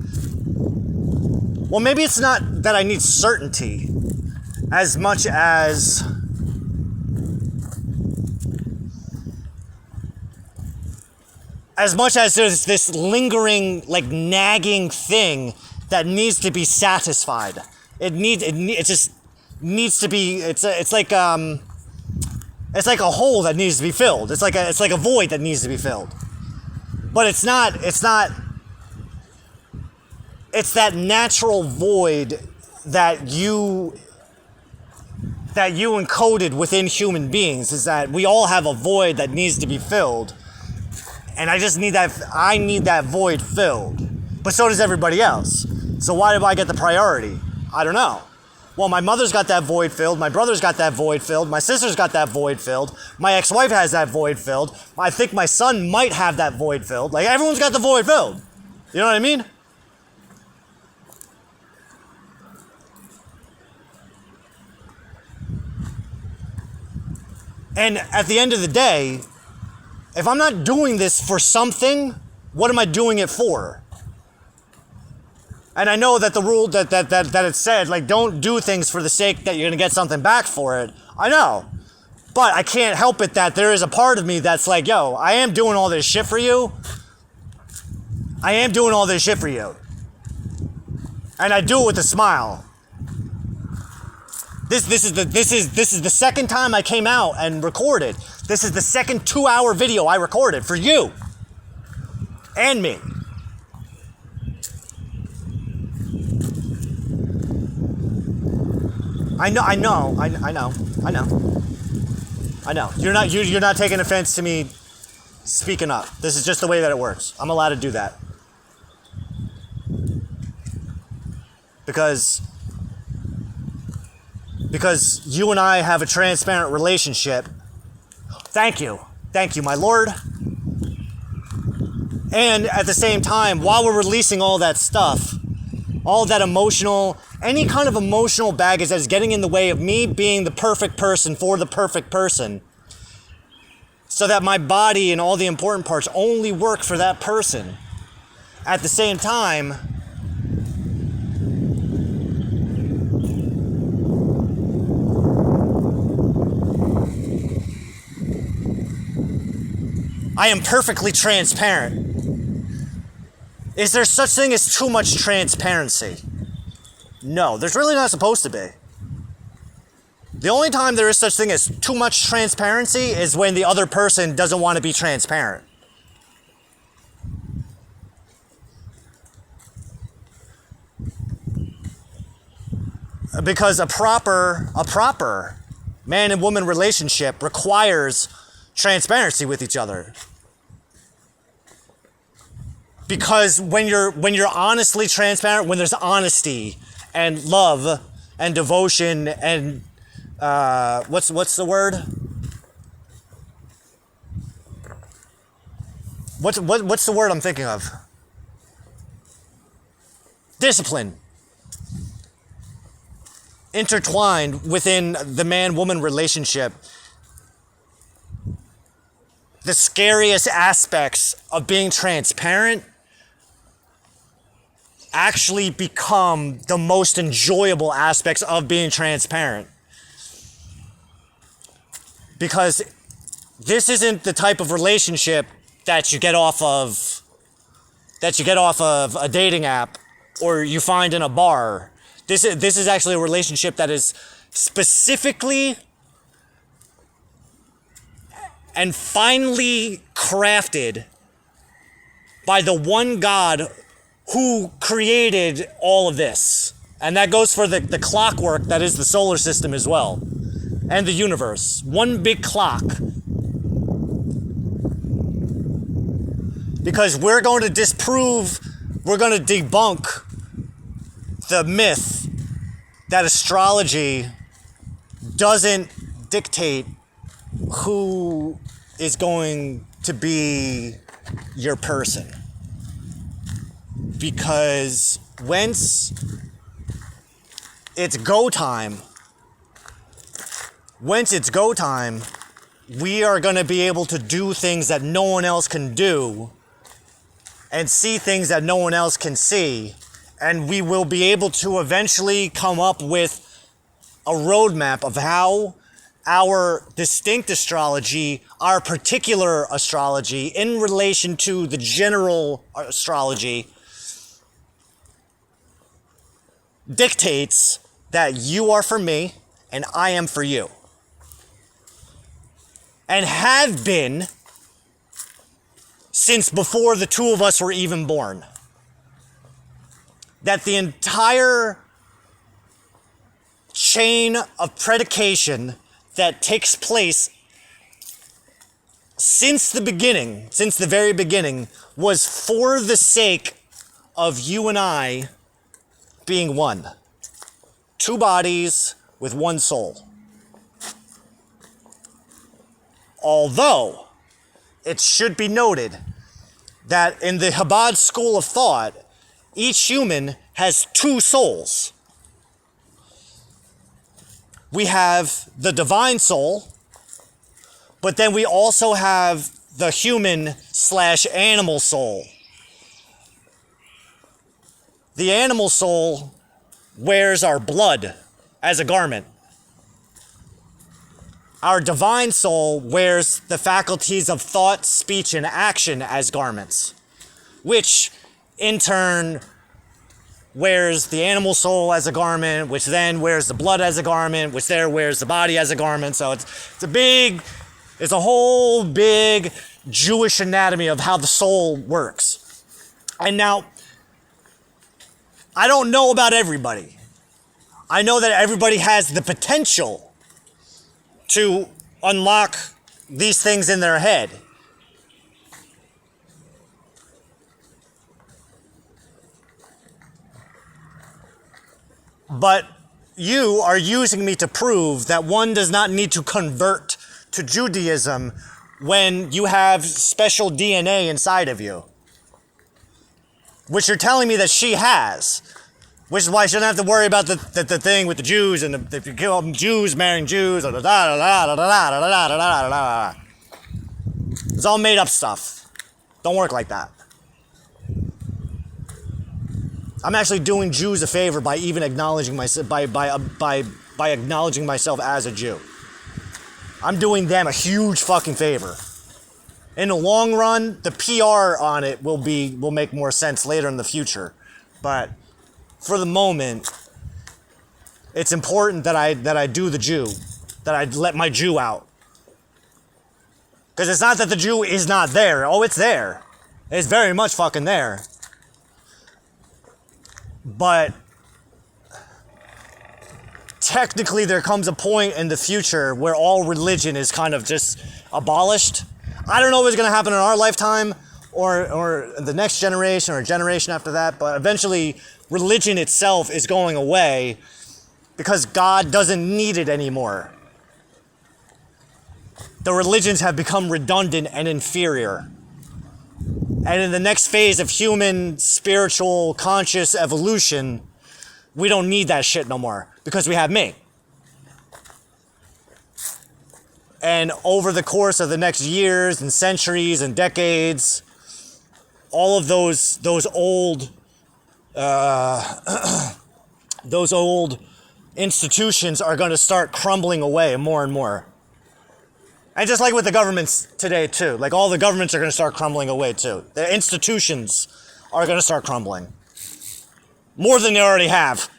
Well, maybe it's not that I need certainty as much as there's this lingering, like, nagging thing that needs to be satisfied. It just needs to be. It's like a hole that needs to be filled. It's like a void that needs to be filled. But it's not. It's that natural void that you encoded within human beings. Is that we all have a void that needs to be filled. And I need that void filled. But so does everybody else. So why do I get the priority? I don't know. Well, my mother's got that void filled. My brother's got that void filled. My sister's got that void filled. My ex-wife has that void filled. I think my son might have that void filled. Like, everyone's got the void filled. You know what I mean? And at the end of the day, if I'm not doing this for something, what am I doing it for? And I know that the rule that it said, like, don't do things for the sake that you're going to get something back for it. I know. But I can't help it that there is a part of me that's like, yo, I am doing all this shit for you. I am doing all this shit for you. And I do it with a smile. This is the second time I came out and recorded. This is the second 2-hour video I recorded for you and me. I know. You're not taking offense to me speaking up. This is just the way that it works. I'm allowed to do that. Because you and I have a transparent relationship. Thank you, my lord. And at the same time, while we're releasing all that stuff, all that any kind of emotional baggage that is getting in the way of me being the perfect person for the perfect person, so that my body and all the important parts only work for that person. At the same time, I am perfectly transparent. Is there such thing as too much transparency? No, there's really not supposed to be. The only time there is such thing as too much transparency is when the other person doesn't want to be transparent. Because a proper man and woman relationship requires transparency with each other. Because when you're honestly transparent, when there's honesty and love and devotion and what's the word? What's the word I'm thinking of? Discipline. Intertwined within the man-woman relationship. The scariest aspects of being transparent actually become the most enjoyable aspects of being transparent. Because this isn't the type of relationship that you get off of a dating app or you find in a bar. This is actually a relationship that is specifically and finely crafted by the one God who created all of this. And that goes for the clockwork that is the solar system as well. And the universe. One big clock. Because we're going to debunk the myth that astrology doesn't dictate who is going to be your person. Because once it's go time, we are going to be able to do things that no one else can do and see things that no one else can see. And we will be able to eventually come up with a roadmap of how our distinct astrology, our particular astrology, in relation to the general astrology, dictates that you are for me and I am for you. And have been since before the two of us were even born. That the entire chain of predication that takes place since the very beginning, was for the sake of you and I being one. Two bodies with one soul. Although, it should be noted that in the Chabad school of thought, each human has two souls. We have the divine soul, but then we also have the human/animal soul. The animal soul wears our blood as a garment. Our divine soul wears the faculties of thought, speech, and action as garments, which in turn wears the animal soul as a garment, which then wears the blood as a garment, which there wears the body as a garment. So it's a whole big Jewish anatomy of how the soul works. And now, I don't know about everybody. I know that everybody has the potential to unlock these things in their head. But you are using me to prove that one does not need to convert to Judaism when you have special DNA inside of you. Which you're telling me that she has. Which is why I shouldn't have to worry about the thing with the Jews and if you kill them Jews marrying Jews. It's all made up stuff. Don't work like that. I'm actually doing Jews a favor by even acknowledging myself by acknowledging myself as a Jew. I'm doing them a huge fucking favor. In the long run, the PR on it will make more sense later in the future. But for the moment, it's important that I do the Jew, that I let my Jew out. Because it's not that the Jew is not there. Oh, it's there. It's very much fucking there. But technically there comes a point in the future where all religion is kind of just abolished. I don't know if it's going to happen in our lifetime or the next generation or a generation after that, but eventually religion itself is going away because God doesn't need it anymore. The religions have become redundant and inferior. And in the next phase of human, spiritual, conscious evolution, we don't need that shit no more because we have me. And over the course of the next years and centuries and decades, all of those old institutions are going to start crumbling away more and more. And just like with the governments today too, like all the governments are going to start crumbling away too. The institutions are going to start crumbling. More than they already have.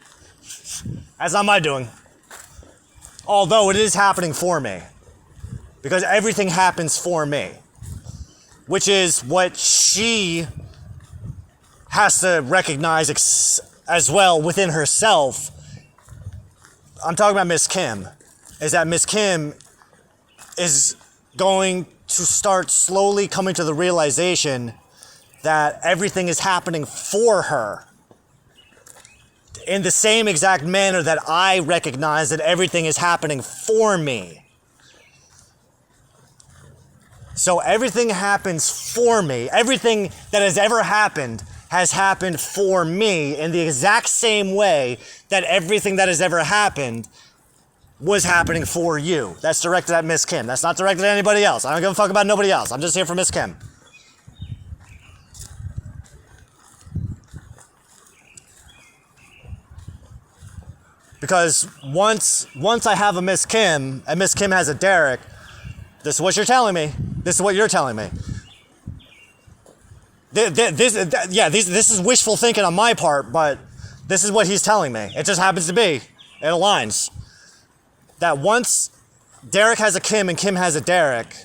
That's not my doing. Although it is happening for me. Because everything happens for me. Which is what she has to recognize as well within herself. I'm talking about Miss Kim. Is that Miss Kim is going to start slowly coming to the realization that everything is happening for her. In the same exact manner that I recognize that everything is happening for me. So everything happens for me. Everything that has ever happened has happened for me in the exact same way that everything that has ever happened was happening for you. That's directed at Miss Kim. That's not directed at anybody else. I don't give a fuck about nobody else. I'm just here for Miss Kim. Because once I have a Miss Kim and Miss Kim has a Derek, this is what you're telling me. This is what you're telling me. This is wishful thinking on my part, but this is what he's telling me. It just happens to be. It aligns. That once Derek has a Kim and Kim has a Derek,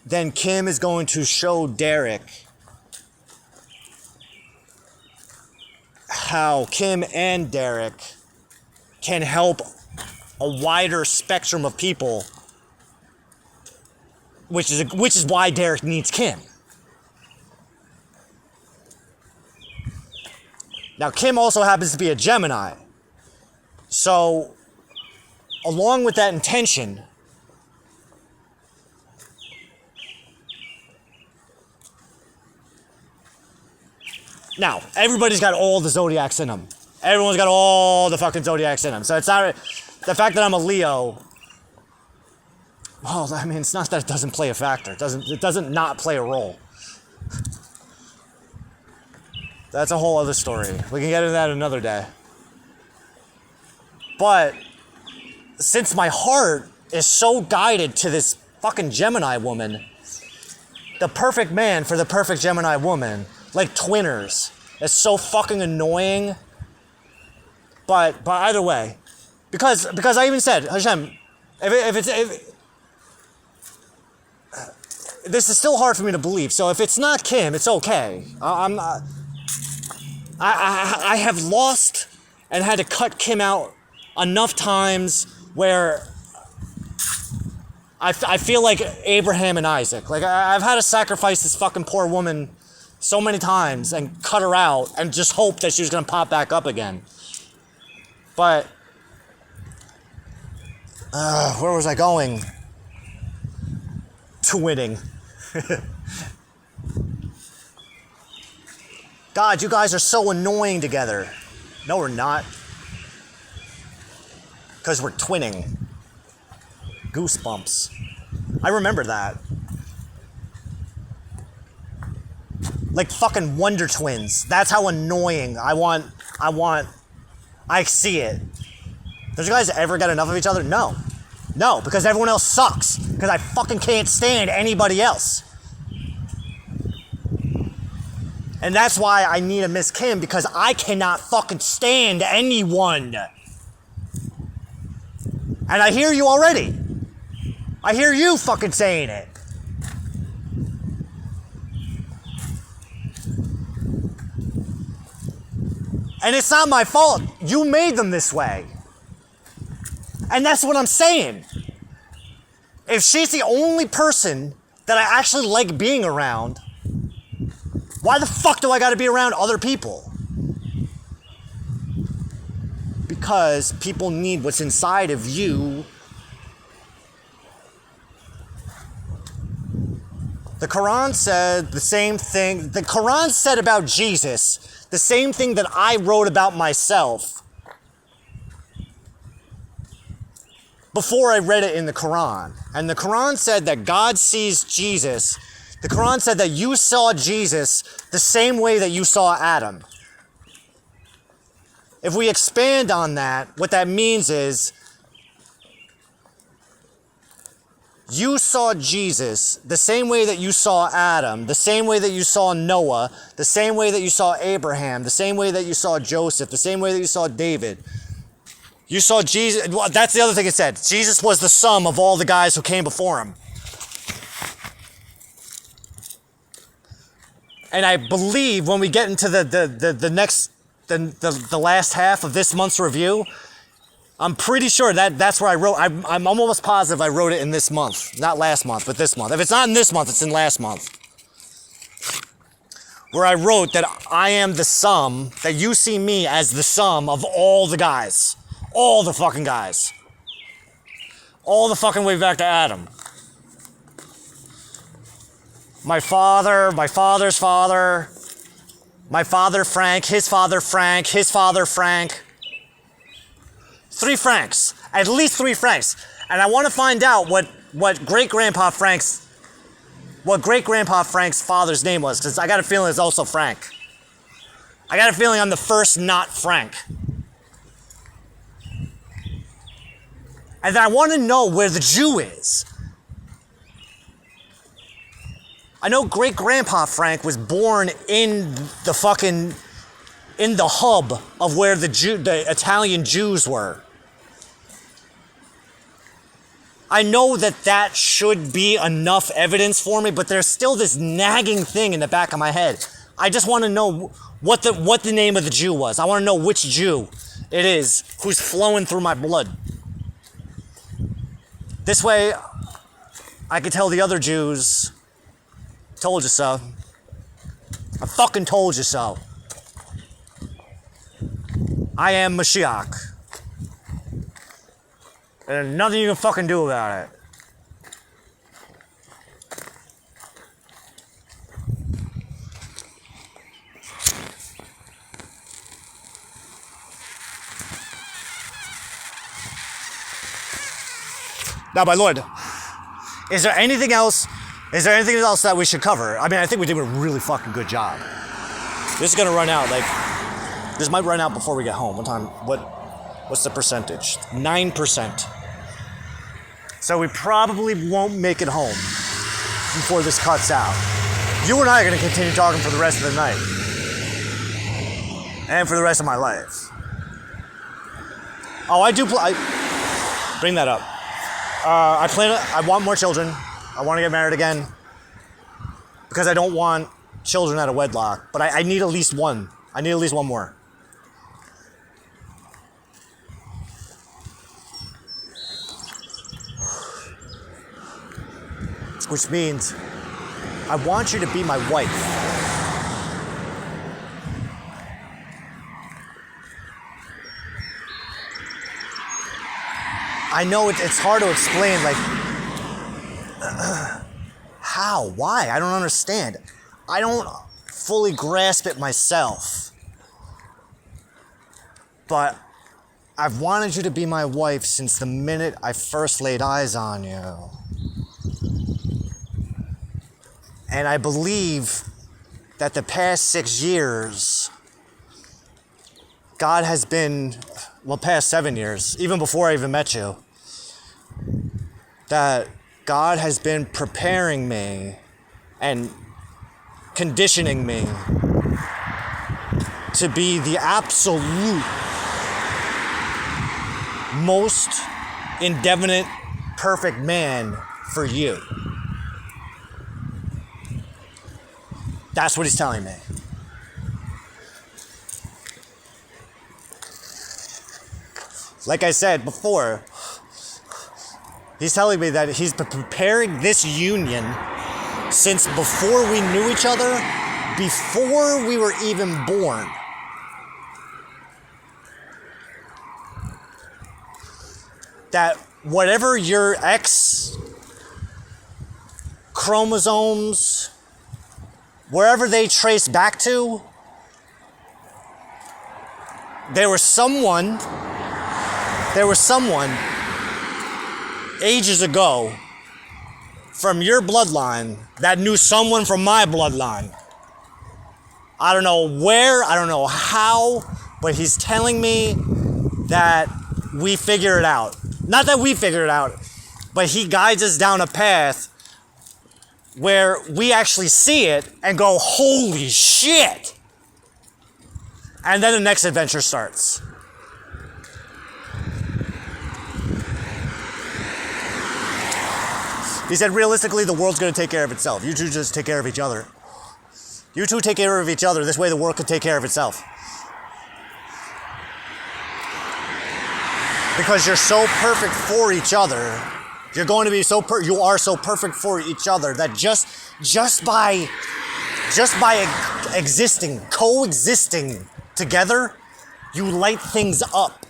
then Kim is going to show Derek how Kim and Derek can help a wider spectrum of people, which is why Derek needs Kim. Now, Kim also happens to be a Gemini. So, along with that intention, now, everybody's got all the zodiacs in them. Everyone's got all the fucking zodiacs in them. So it's not, the fact that I'm a Leo, well, I mean, it's not that it doesn't play a factor. It doesn't not play a role. That's a whole other story. We can get into that another day. But since my heart is so guided to this fucking Gemini woman, the perfect man for the perfect Gemini woman, like twinners, is so fucking annoying. But either way, because I even said, Hashem, this is still hard for me to believe. So if it's not Kim, it's okay. I have lost and had to cut Kim out enough times where I feel like Abraham and Isaac. Like I've had to sacrifice this fucking poor woman so many times and cut her out and just hope that she was gonna pop back up again. But where was I going? To winning. God, you guys are so annoying together. No, we're not. Because we're twinning. Goosebumps. I remember that. Like fucking Wonder Twins. That's how annoying I see it. Did you guys ever get enough of each other? No. No, because everyone else sucks. Because I fucking can't stand anybody else. And that's why I need a Miss Kim, because I cannot fucking stand anyone. And I hear you already. I hear you fucking saying it. And it's not my fault. You made them this way. And that's what I'm saying. If she's the only person that I actually like being around, why the fuck do I gotta be around other people? Because people need what's inside of you. The Quran said the same thing. The Quran said about Jesus the same thing that I wrote about myself before I read it in the Quran. And the Quran said that God sees Jesus. The Quran said that you saw Jesus the same way that you saw Adam. If we expand on that, what that means is you saw Jesus the same way that you saw Adam, the same way that you saw Noah, the same way that you saw Abraham, the same way that you saw Joseph, the same way that you saw David. You saw Jesus. Well, that's the other thing it said. Jesus was the sum of all the guys who came before him. And I believe when we get into the next, the last half of this month's review, I'm pretty sure that's where I wrote. I'm almost positive I wrote it in this month. Not last month, but this month. If it's not in this month, it's in last month. Where I wrote that I am the sum, that you see me as the sum of all the guys. All the fucking guys. All the fucking way back to Adam. My father, my father's father, my father Frank, his father Frank, his father Frank. 3 Franks. At least 3 Franks. And I want to find out what great-grandpa Frank's father's name was, because I got a feeling it's also Frank. I got a feeling I'm the first not Frank. And then I want to know where the Jew is. I know great-grandpa Frank was born in the hub of where the Italian Jews were. I know that should be enough evidence for me, but there's still this nagging thing in the back of my head. I just want to know what the name of the Jew was. I want to know which Jew it is who's flowing through my blood. This way, I could tell the other Jews, told you so. I fucking told you so. I am Mashiach. And there's nothing you can fucking do about it. Now, my lord, is there anything else that we should cover? I mean, I think we did a really fucking good job. This is gonna run out, this might run out before we get home. What's the percentage? 9%. So we probably won't make it home before this cuts out. You and I are gonna continue talking for the rest of the night. And for the rest of my life. Oh, I bring that up. I want more children. I want to get married again. Because I don't want children out of wedlock. But I need at least one. I need at least one more. Which means I want you to be my wife. I know it's hard to explain, how? Why? I don't understand. I don't fully grasp it myself. But I've wanted you to be my wife since the minute I first laid eyes on you. And I believe that the past 6 years, God has been, past 7 years, even before I even met you, that God has been preparing me and conditioning me to be the absolute most indefinite, perfect man for you. That's what he's telling me. Like I said before, He's telling me that he's been preparing this union since before we knew each other, before we were even born. That whatever your X chromosomes, wherever they trace back to, there was someone ages ago from your bloodline that knew someone from my bloodline. I don't know where, I don't know how, but he's telling me that we figure it out. Not that we figure it out, but he guides us down a path where we actually see it and go, holy shit! And then the next adventure starts. He said, realistically, the world's going to take care of itself. You two just take care of each other. You two take care of each other. This way the world could take care of itself. Because you're so perfect for each other. You're going to be you are so perfect for each other that just by existing, coexisting together, you light things up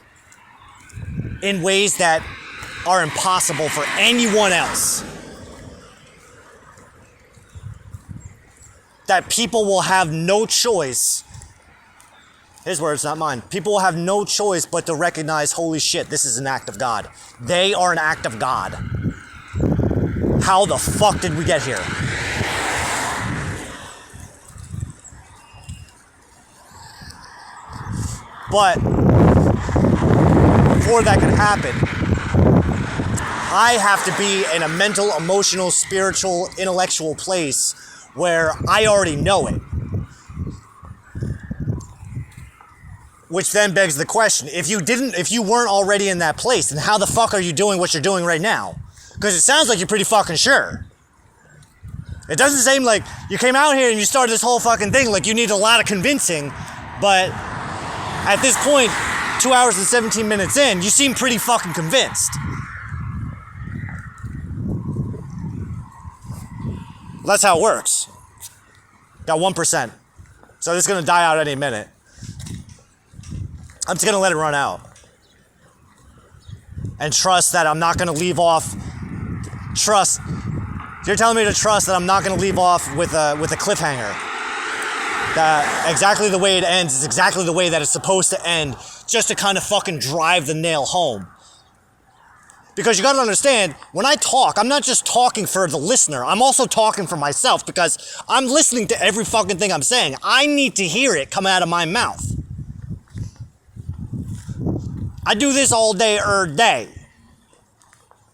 in ways that are impossible for anyone else. That people will have no choice. His words, not mine. People will have no choice but to recognize, holy shit, this is an act of God. They are an act of God. How the fuck did we get here? But before that can happen, I have to be in a mental, emotional, spiritual, intellectual place where I already know it. Which then begs the question, if you weren't already in that place, then how the fuck are you doing what you're doing right now? Because it sounds like you're pretty fucking sure. It doesn't seem like you came out here and you started this whole fucking thing like you need a lot of convincing, but at this point, 2 hours and 17 minutes in, you seem pretty fucking convinced. That's how it works. Got 1%. So this is going to die out any minute. I'm just going to let it run out. And trust that I'm not going to leave off. Trust. You're telling me to trust that I'm not going to leave off with a cliffhanger. That exactly the way it ends is exactly the way that it's supposed to end, just to kind of fucking drive the nail home. Because you got to understand, when I talk, I'm not just talking for the listener. I'm also talking for myself because I'm listening to every fucking thing I'm saying. I need to hear it come out of my mouth. I do this all day, day.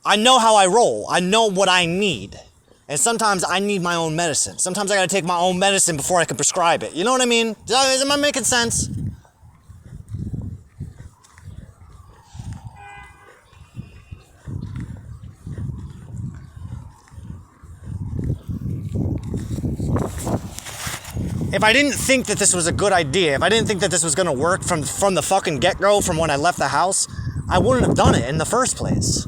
I know how I roll. I know what I need. And sometimes I need my own medicine. Sometimes I got to take my own medicine before I can prescribe it. You know what I mean? Am I making sense? If I didn't think that this was a good idea, if I didn't think that this was going to work from the fucking get-go, from when I left the house, I wouldn't have done it in the first place.